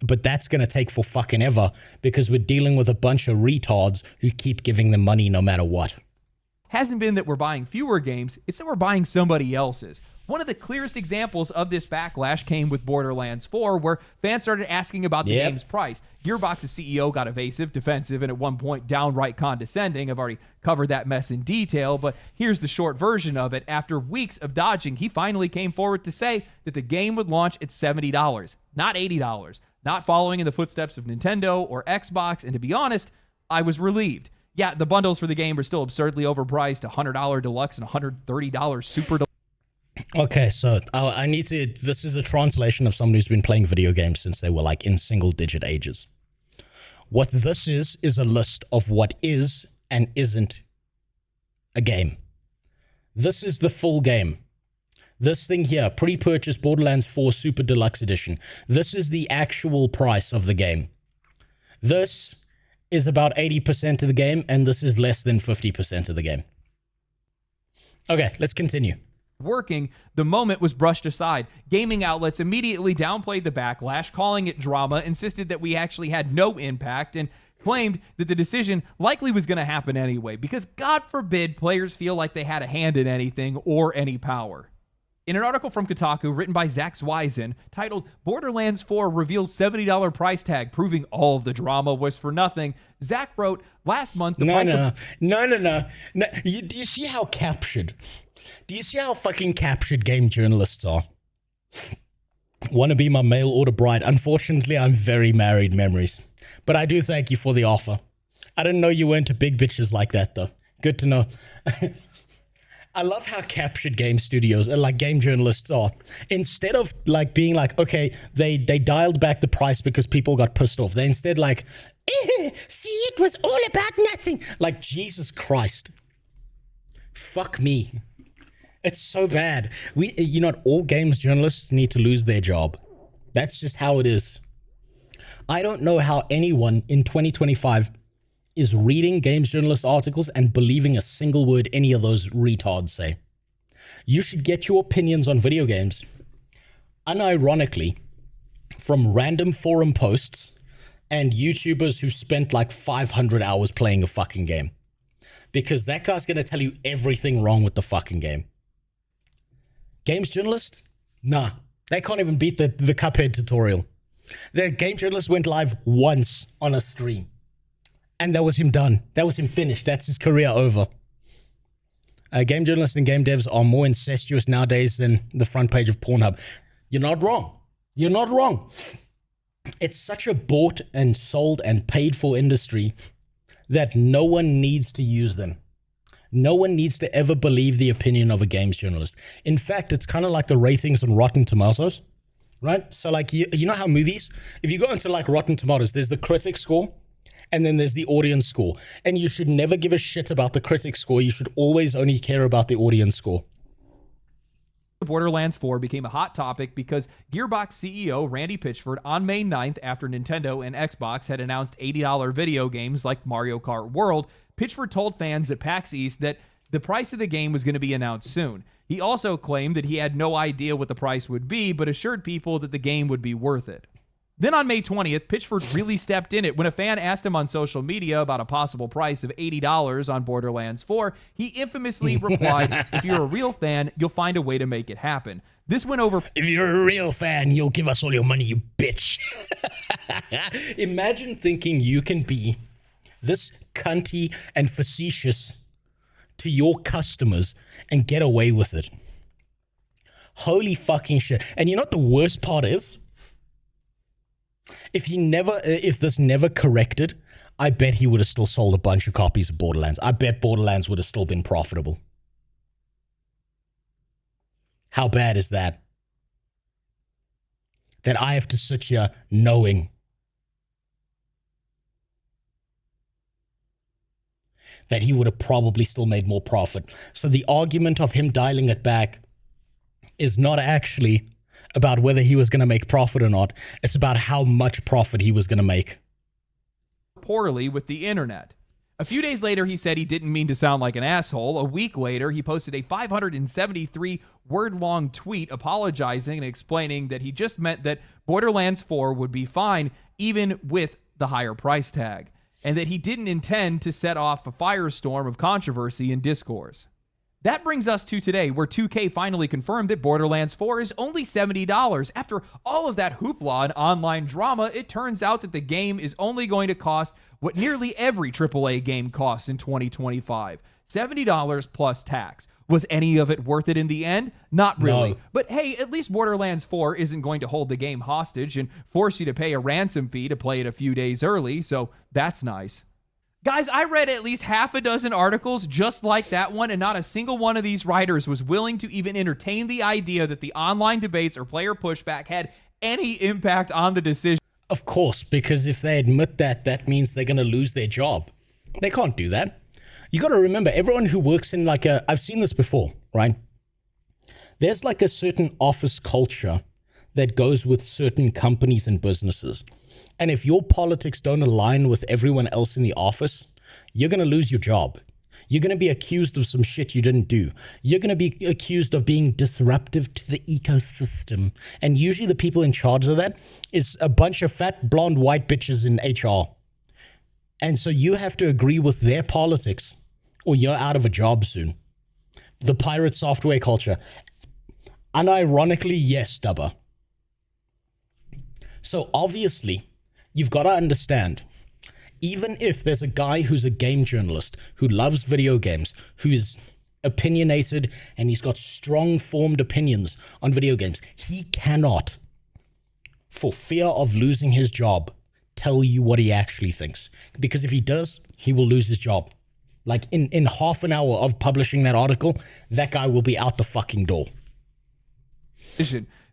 [SPEAKER 1] But that's going to take for fucking ever, because we're dealing with a bunch of retards who keep giving them money no matter what.
[SPEAKER 2] Hasn't been that we're buying fewer games, it's that we're buying somebody else's. One of the clearest examples of this backlash came with Borderlands 4, where fans started asking about the game's price. Gearbox's CEO got evasive, defensive, and at one point downright condescending. I've already covered that mess in detail, but here's the short version of it. After weeks of dodging, he finally came forward to say that the game would launch at $70, not $80, not following in the footsteps of Nintendo or Xbox, and to be honest, I was relieved. Yeah, the bundles for the game are still absurdly overpriced, $100 deluxe and $130 super deluxe.
[SPEAKER 1] Okay, so I need to... This is a translation of someone who's been playing video games since they were like in single-digit ages. What this is a list of what is and isn't a game. This is the full game. This thing here, pre-purchase Borderlands 4 Super Deluxe Edition. This is the actual price of the game. This is about 80% of the game, and this is less than 50% of the game. Okay, let's continue.
[SPEAKER 2] working, the moment was brushed aside. Gaming outlets immediately downplayed the backlash, calling it drama, insisted that we actually had no impact, and claimed that the decision likely was going to happen anyway, because God forbid players feel like they had a hand in anything or any power. In an article from Kotaku written by Zach Zwiezen titled Borderlands 4 Reveals $70 Price Tag Proving All of the Drama Was for Nothing, Zach wrote, last month the price of...
[SPEAKER 1] No. Do you see how captured? Do you see how fucking captured game journalists are? Want to be my mail order bride. Unfortunately, I'm very married, memories. But I do thank you for the offer. I didn't know you were into big bitches like that, though. Good to know. I love how captured game studios, like game journalists are. Instead of like being like, okay, they dialed back the price because people got pissed off. They instead like, see, it was all about nothing. Like, Jesus Christ. Fuck me. It's so bad. All games journalists need to lose their job. That's just how it is. I don't know how anyone in 2025 is reading games journalist articles and believing a single word any of those retards say. You should get your opinions on video games, unironically, from random forum posts and YouTubers who've spent like 500 hours playing a fucking game. Because that guy's going to tell you everything wrong with the fucking game. Games journalist? Nah. They can't even beat the Cuphead tutorial. The game journalist went live once on a stream. And that was him done. That was him finished. That's his career over. Game journalists and game devs are more incestuous nowadays than the front page of Pornhub. You're not wrong. You're not wrong. It's such a bought and sold and paid for industry that no one needs to use them. No one needs to ever believe the opinion of a games journalist. In fact, it's kind of like the ratings on Rotten Tomatoes, right? So like, you know how movies, if you go into like Rotten Tomatoes, there's the critic score, and then there's the audience score. And you should never give a shit about the critic score. You should always only care about the audience score.
[SPEAKER 2] Borderlands 4 became a hot topic because Gearbox CEO Randy Pitchford on May 9th, after Nintendo and Xbox had announced $80 video games like Mario Kart World, Pitchford told fans at PAX East that the price of the game was going to be announced soon. He also claimed that he had no idea what the price would be, but assured people that the game would be worth it. Then on May 20th, Pitchford really stepped in it. When a fan asked him on social media about a possible price of $80 on Borderlands 4, he infamously replied, if you're a real fan, you'll find a way to make it happen. This went over...
[SPEAKER 1] If you're a real fan, you'll give us all your money, you bitch. Imagine thinking you can be this cunty and facetious to your customers and get away with it. Holy fucking shit. And you know what the worst part is? If this never corrected, I bet he would have still sold a bunch of copies of Borderlands. I bet Borderlands would have still been profitable. How bad is that? That I have to sit here knowing that he would have probably still made more profit. So the argument of him dialing it back is not actually about whether he was going to make profit or not. It's about how much profit he was going to make.
[SPEAKER 2] Poorly with the internet. A few days later, he said he didn't mean to sound like an asshole. A week later, he posted a 573-word-long tweet apologizing and explaining that he just meant that Borderlands 4 would be fine even with the higher price tag, and that he didn't intend to set off a firestorm of controversy and discourse. That brings us to today, where 2K finally confirmed that Borderlands 4 is only $70. After all of that hoopla and online drama, it turns out that the game is only going to cost what nearly every AAA game costs in 2025, $70 plus tax. Was any of it worth it in the end? Not really. No. But hey, at least Borderlands 4 isn't going to hold the game hostage and force you to pay a ransom fee to play it a few days early, so that's nice. Guys, I read at least half a dozen articles just like that one, and not a single one of these writers was willing to even entertain the idea that the online debates or player pushback had any impact on the decision.
[SPEAKER 1] Of course, because if they admit that, that means they're going to lose their job. They can't do that. You got to remember, everyone who works in like I've seen this before, right? There's like a certain office culture that goes with certain companies and businesses. And if your politics don't align with everyone else in the office, you're going to lose your job. You're going to be accused of some shit you didn't do. You're going to be accused of being disruptive to the ecosystem. And usually the people in charge of that is a bunch of fat, blonde, white bitches in HR. And so you have to agree with their politics or you're out of a job soon. The pirate software culture. Unironically, yes, Dubba. So obviously, you've got to understand, even if there's a guy who's a game journalist, who loves video games, who's opinionated, and he's got strong formed opinions on video games, he cannot, for fear of losing his job, tell you what he actually thinks. Because if he does, he will lose his job. Like in half an hour of publishing that article, that guy will be out the fucking door.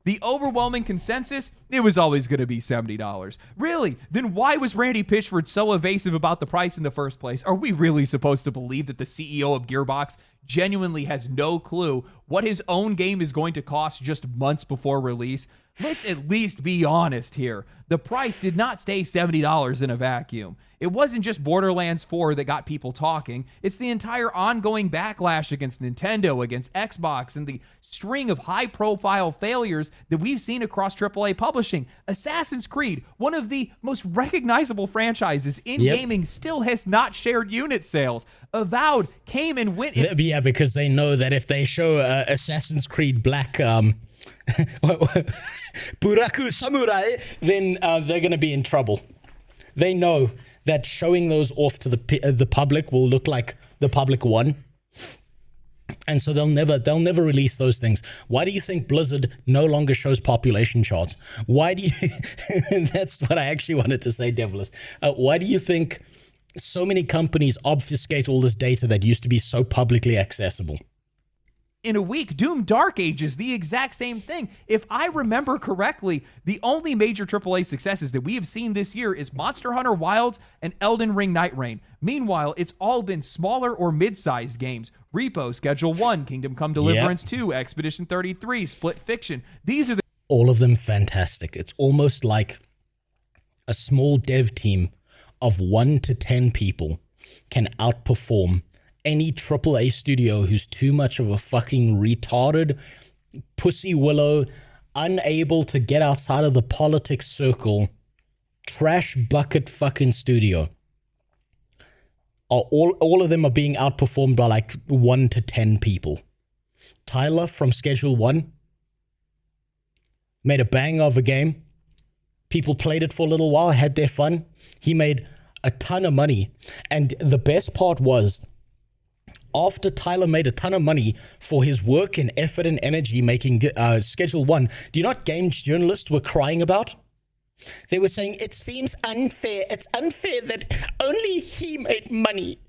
[SPEAKER 2] The overwhelming consensus, it was always going to be $70. Really? Then why was Randy Pitchford so evasive about the price in the first place? Are we really supposed to believe that the CEO of Gearbox genuinely has no clue what his own game is going to cost just months before release? Let's at least be honest here. The price did not stay $70 in a vacuum. It wasn't just Borderlands 4 that got people talking. It's the entire ongoing backlash against Nintendo, against Xbox, and the string of high-profile failures that we've seen across AAA publishing. Assassin's Creed, one of the most recognizable franchises in gaming, still has not shared unit sales. Avowed came and went.
[SPEAKER 1] Yeah, because they know that if they show Assassin's Creed Black Buraku Samurai, then they're going to be in trouble. They know that showing those off to the public will look like the public won. And so they'll never release those things. Why do you think Blizzard no longer shows population charts? Why do you that's what I actually wanted to say, Devilish. Why do you think so many companies obfuscate all this data that used to be so publicly accessible?
[SPEAKER 2] In a week, Doom Dark Ages, the exact same thing. If I remember correctly, the only major AAA successes that we have seen this year is Monster Hunter Wilds and Elden Ring Night Reign. Meanwhile, it's all been smaller or mid-sized games. Repo, Schedule 1, Kingdom Come Deliverance 2, Expedition 33, Split Fiction. These are the...
[SPEAKER 1] All of them fantastic. It's almost like a small dev team of 1 to 10 people can outperform any AAA studio who's too much of a fucking retarded pussy willow, unable to get outside of the politics circle, trash bucket fucking studio. All of them are being outperformed by like 1 to 10 people. Tyler from Schedule 1 made a bang of a game. People played it for a little while, had their fun. He made a ton of money. And the best part was, after Tyler made a ton of money for his work and effort and energy making Schedule 1, do you know what games journalists were crying about? They were saying, it seems unfair. It's unfair that only he made money.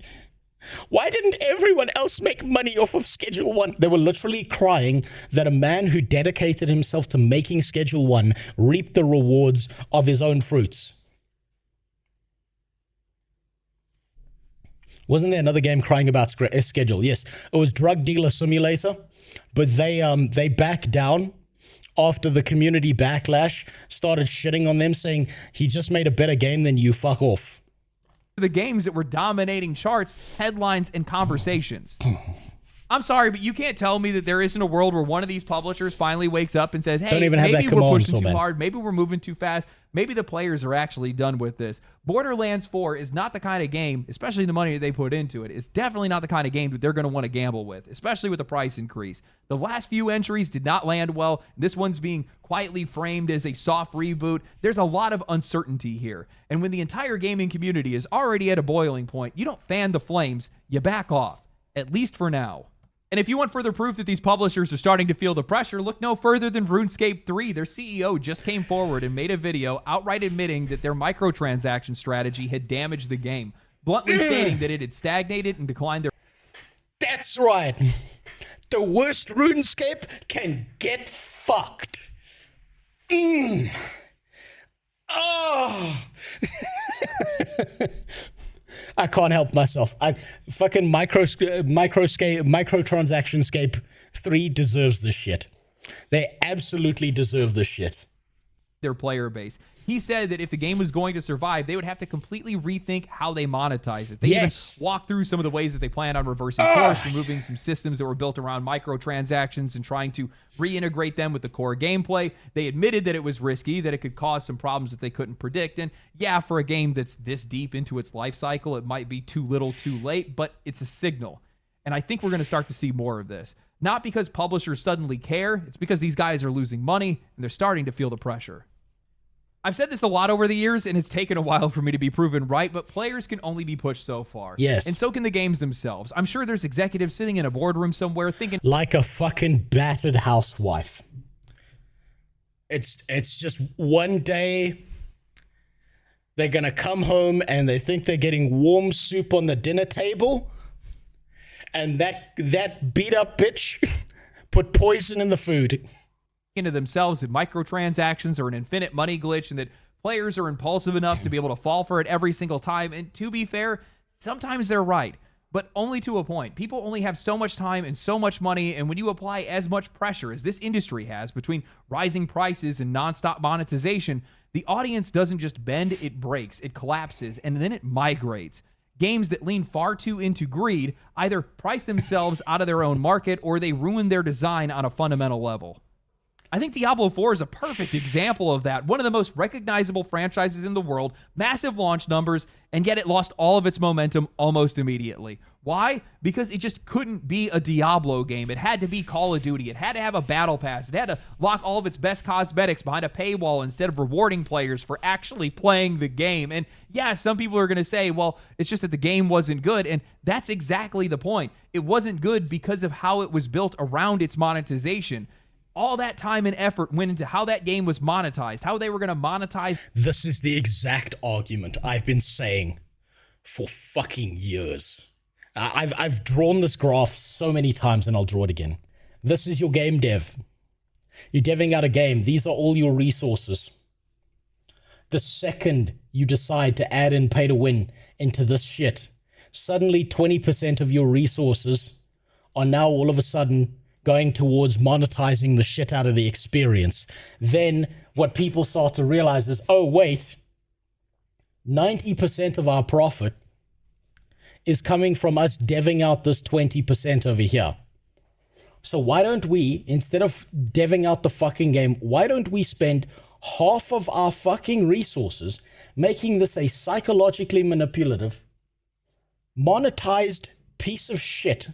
[SPEAKER 1] Why didn't everyone else make money off of Schedule 1? They were literally crying that a man who dedicated himself to making Schedule 1 reaped the rewards of his own fruits. Wasn't there another game crying about Schedule? Yes, it was Drug Dealer Simulator, but they backed down after the community backlash started shitting on them, saying he just made a better game than you, fuck off.
[SPEAKER 2] The games that were dominating charts, headlines, and conversations. I'm sorry, but you can't tell me that there isn't a world where one of these publishers finally wakes up and says, hey, maybe we're pushing too hard, maybe we're moving too fast, maybe the players are actually done with this. Borderlands 4 is not the kind of game, especially the money that they put into it, it's definitely not the kind of game that they're going to want to gamble with, especially with the price increase. The last few entries did not land well. This one's being quietly framed as a soft reboot. There's a lot of uncertainty here. And when the entire gaming community is already at a boiling point, you don't fan the flames, you back off, at least for now. And if you want further proof that these publishers are starting to feel the pressure, look no further than RuneScape 3. Their CEO just came forward and made a video outright admitting that their microtransaction strategy had damaged the game, bluntly stating that it had stagnated and declined their...
[SPEAKER 1] That's right. The worst RuneScape can get fucked. Oh. I can't help myself. I fucking microtransactionscape 3 deserves this shit. They absolutely deserve this shit.
[SPEAKER 2] their player base. He said that if the game was going to survive, they would have to completely rethink how they monetize it. They even walked through some of the ways that they planned on reversing course, removing some systems that were built around microtransactions and trying to reintegrate them with the core gameplay. They admitted that it was risky, that it could cause some problems that they couldn't predict. And yeah, for a game that's this deep into its life cycle, it might be too little too late, but it's a signal. And I think we're going to start to see more of this. Not because publishers suddenly care, it's because these guys are losing money and they're starting to feel the pressure. I've said this a lot over the years, and it's taken a while for me to be proven right, but players can only be pushed so far.
[SPEAKER 1] Yes.
[SPEAKER 2] And so can the games themselves. I'm sure there's executives sitting in a boardroom somewhere thinking,
[SPEAKER 1] like a fucking battered housewife. It's just one day they're going to come home and they think they're getting warm soup on the dinner table, and that beat up bitch put poison in the food.
[SPEAKER 2] Into themselves in microtransactions or an infinite money glitch, and that players are impulsive enough to be able to fall for it every single time. And to be fair, sometimes they're right, but only to a point. People only have so much time and so much money, and when you apply as much pressure as this industry has between rising prices and nonstop monetization, the audience doesn't just bend, it breaks, it collapses, and then it migrates. Games that lean far too into greed either price themselves out of their own market or they ruin their design on a fundamental level. I think Diablo 4 is a perfect example of that. One of the most recognizable franchises in the world, massive launch numbers, and yet it lost all of its momentum almost immediately. Why? Because it just couldn't be a Diablo game. It had to be Call of Duty. It had to have a battle pass. It had to lock all of its best cosmetics behind a paywall instead of rewarding players for actually playing the game. And yeah, some people are going to say, well, it's just that the game wasn't good. And that's exactly the point. It wasn't good because of how it was built around its monetization. All that time and effort went into how that game was monetized, how they were going to monetize.
[SPEAKER 1] This is the exact argument I've been saying for fucking years. I've drawn this graph so many times, and I'll draw it again. This is your game dev. You're deving out a game. These are all your resources. The second you decide to add in pay to win into this shit, suddenly 20% of your resources are now all of a sudden going towards monetizing the shit out of the experience. Then what people start to realize is, oh wait, 90% of our profit is coming from us deving out this 20% over here. So why don't we, instead of deving out the fucking game, why don't we spend half of our fucking resources making this a psychologically manipulative, monetized piece of shit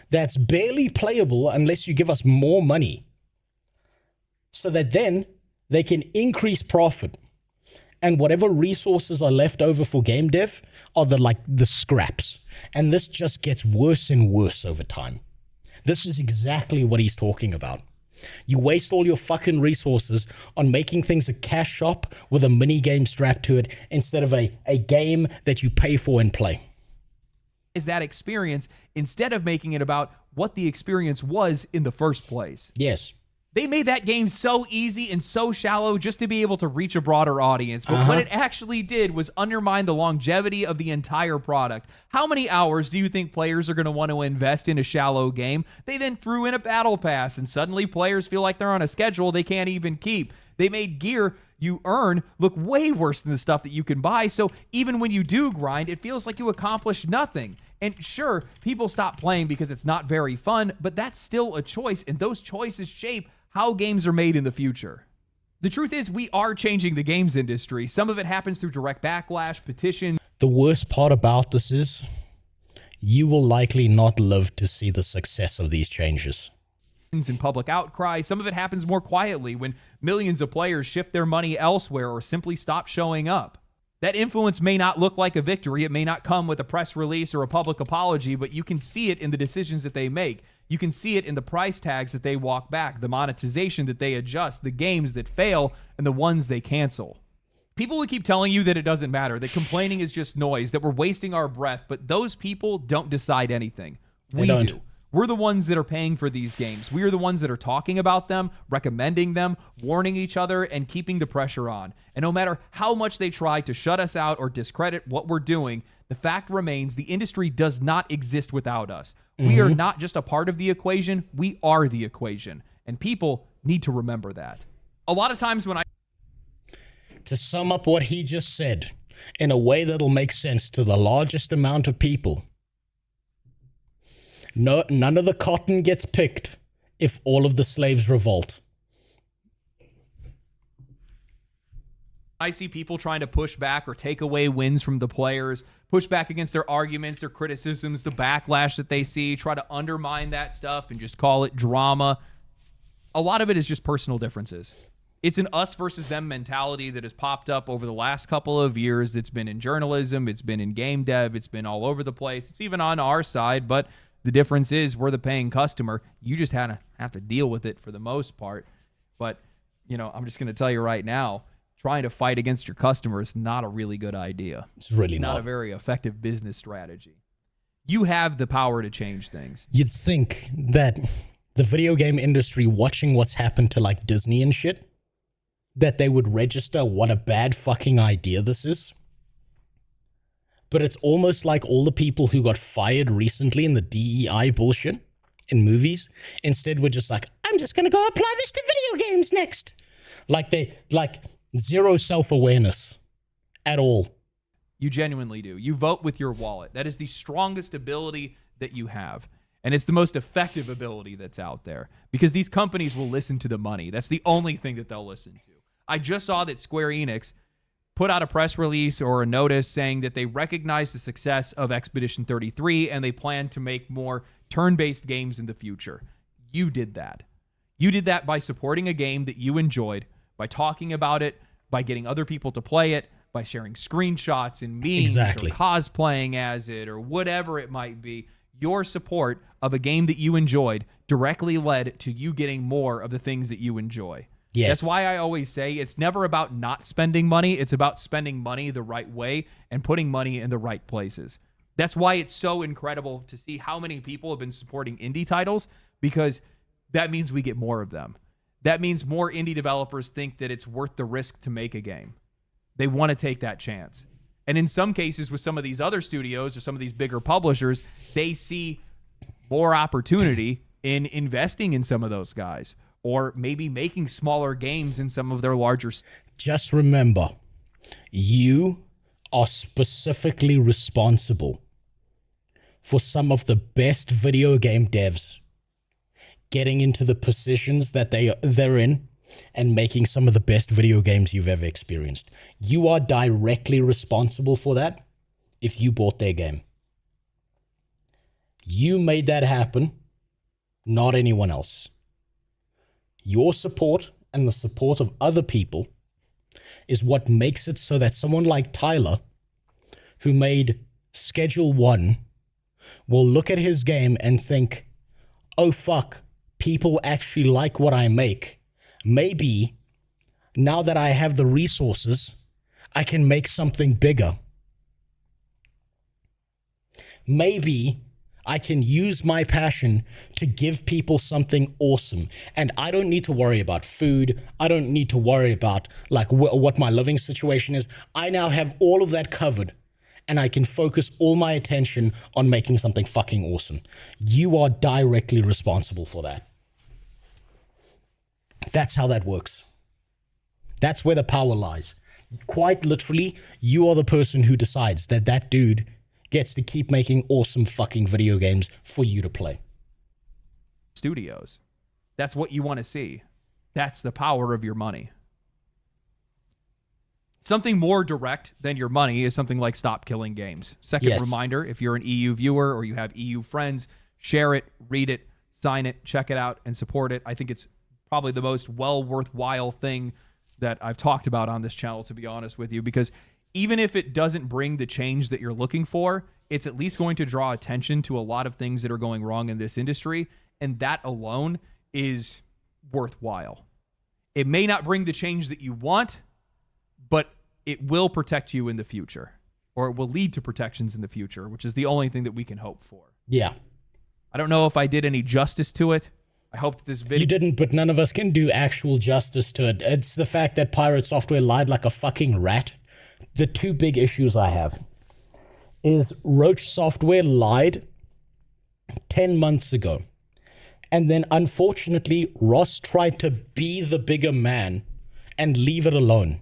[SPEAKER 1] that's barely playable unless you give us more money, so that then they can increase profit, and whatever resources are left over for game dev are the scraps. And this just gets worse and worse over time. This is exactly what he's talking about. You waste all your fucking resources on making things a cash shop with a mini game strapped to it instead of a game that you pay for and play.
[SPEAKER 2] Is that experience instead of making it about what the experience was in the first place.
[SPEAKER 1] Yes.
[SPEAKER 2] They made that game so easy and so shallow just to be able to reach a broader audience. But what it actually did was undermine the longevity of the entire product. How many hours do you think players are going to want to invest in a shallow game? They then threw in a battle pass, and suddenly players feel like they're on a schedule they can't even keep. They made gear you earn look way worse than the stuff that you can buy. So even when you do grind, it feels like you accomplished nothing. And sure, people stop playing because it's not very fun, but that's still a choice, and those choices shape how games are made in the future. The truth is, we are changing the games industry. Some of it happens through direct backlash, petition.
[SPEAKER 1] The worst part about this is you will likely not live to see the success of these changes.
[SPEAKER 2] And public outcry. Some of it happens more quietly when millions of players shift their money elsewhere or simply stop showing up. That influence may not look like a victory. It may not come with a press release or a public apology, but you can see it in the decisions that they make. You can see it in the price tags that they walk back, the monetization that they adjust, the games that fail, and the ones they cancel. People will keep telling you that it doesn't matter, that complaining is just noise, that we're wasting our breath, but those people don't decide anything. We do. We're the ones that are paying for these games. We are the ones that are talking about them, recommending them, warning each other, and keeping the pressure on. And no matter how much they try to shut us out or discredit what we're doing, the fact remains the industry does not exist without us. We are not just a part of the equation, we are the equation. And people need to remember that. A lot of times when
[SPEAKER 1] to sum up what he just said in a way that'll make sense to the largest amount of people. No, none of the cotton gets picked if all of the slaves revolt.
[SPEAKER 2] I see people trying to push back or take away wins from the players, push back against their arguments, their criticisms, the backlash that they see, try to undermine that stuff and just call it drama. A lot of it is just personal differences. It's an us versus them mentality that has popped up over the last couple of years. It's been in journalism, it's been in game dev, it's been all over the place. It's even on our side, but the difference is we're the paying customer. You just have to deal with it for the most part. But, you know, I'm just going to tell you right now, trying to fight against your customer is not a really good idea.
[SPEAKER 1] It's really
[SPEAKER 2] not a very effective business strategy. You have the power to change things.
[SPEAKER 1] You'd think that the video game industry, watching what's happened to like Disney and shit, that they would register what a bad fucking idea this is. But it's almost like all the people who got fired recently in the DEI bullshit in movies, instead were just like, I'm just going to go apply this to video games next. Like zero self-awareness at all.
[SPEAKER 2] You genuinely do. You vote with your wallet. That is the strongest ability that you have. And it's the most effective ability that's out there because these companies will listen to the money. That's the only thing that they'll listen to. I just saw that Square Enix put out a press release or a notice saying that they recognize the success of Expedition 33 and they plan to make more turn-based games in the future. You did that. You did that by supporting a game that you enjoyed, by talking about it, by getting other people to play it, by sharing screenshots and memes or cosplaying as it or whatever it might be. Your support of a game that you enjoyed directly led to you getting more of the things that you enjoy.
[SPEAKER 1] Yes.
[SPEAKER 2] That's why I always say it's never about not spending money. It's about spending money the right way and putting money in the right places. That's why it's so incredible to see how many people have been supporting indie titles, because that means we get more of them. That means more indie developers think that it's worth the risk to make a game. They want to take that chance. And in some cases with some of these other studios or some of these bigger publishers, they see more opportunity in investing in some of those guys or maybe making smaller games in some of their larger.
[SPEAKER 1] Just remember, you are specifically responsible for some of the best video game devs getting into the positions that they're in and making some of the best video games you've ever experienced. You are directly responsible for that if you bought their game. You made that happen, not anyone else. Your support and the support of other people is what makes it so that someone like Tyler, who made Schedule 1, will look at his game and think, oh fuck, people actually like what I make. Maybe now that I have the resources, I can make something bigger. Maybe I can use my passion to give people something awesome. And I don't need to worry about food. I don't need to worry about like what my living situation is. I now have all of that covered and I can focus all my attention on making something fucking awesome. You are directly responsible for that. That's how that works. That's where the power lies. Quite literally, you are the person who decides that that dude gets to keep making awesome fucking video games for you to play.
[SPEAKER 2] Studios. That's what you want to see. That's the power of your money. Something more direct than your money is something like Stop Killing Games. Second reminder, if you're an EU viewer or you have EU friends, share it, read it, sign it, check it out, and support it. I think it's probably the most worthwhile thing that I've talked about on this channel, to be honest with you, because even if it doesn't bring the change that you're looking for, it's at least going to draw attention to a lot of things that are going wrong in this industry, and that alone is worthwhile. It may not bring the change that you want, but it will protect you in the future, or it will lead to protections in the future, which is the only thing that we can hope for.
[SPEAKER 1] Yeah.
[SPEAKER 2] I don't know if I did any justice to it. I hope that this video...
[SPEAKER 1] You didn't, but none of us can do actual justice to it. It's the fact that Pirate Software lied like a fucking rat. The two big issues I have is Roach Software lied 10 months ago. And then, unfortunately, Ross tried to be the bigger man and leave it alone.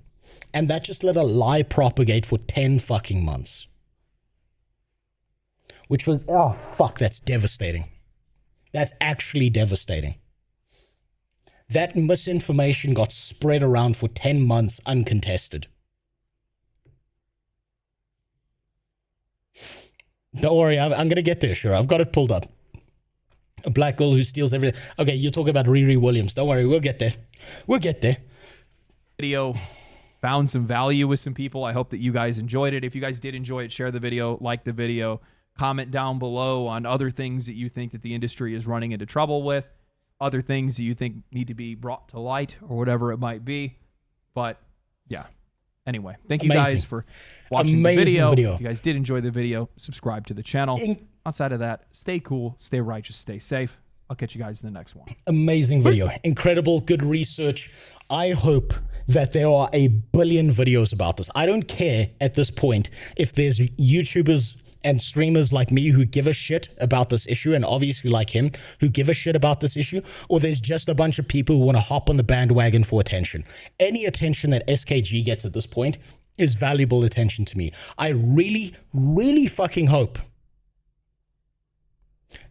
[SPEAKER 1] And that just let a lie propagate for 10 fucking months. Which was, oh, fuck, that's devastating. That's actually devastating. That misinformation got spread around for 10 months uncontested. Don't worry, I'm going to get there, sure. I've got it pulled up. A black girl who steals everything. Okay, you're talking about Riri Williams. Don't worry, we'll get there. We'll get there.
[SPEAKER 2] Video found some value with some people. I hope that you guys enjoyed it. If you guys did enjoy it, share the video, like the video, comment down below on other things that you think that the industry is running into trouble with, other things that you think need to be brought to light or whatever it might be. But yeah. Anyway, thank you guys for watching the video. If you guys did enjoy the video, subscribe to the channel. Outside of that, stay cool, stay righteous, stay safe. I'll catch you guys in the next one.
[SPEAKER 1] Amazing video. Incredible, good research. I hope that there are a billion videos about this. I don't care at this point if there's YouTubers and streamers like me who give a shit about this issue, and obviously like him, who give a shit about this issue, or there's just a bunch of people who want to hop on the bandwagon for attention. Any attention that SKG gets at this point is valuable attention to me. I really, really fucking hope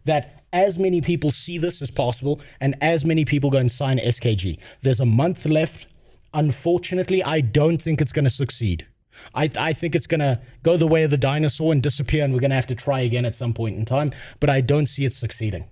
[SPEAKER 1] that as many people see this as possible and as many people go and sign SKG. There's a month left. Unfortunately, I don't think it's going to succeed. I think it's going to go the way of the dinosaur and disappear, and we're going to have to try again at some point in time, but I don't see it succeeding.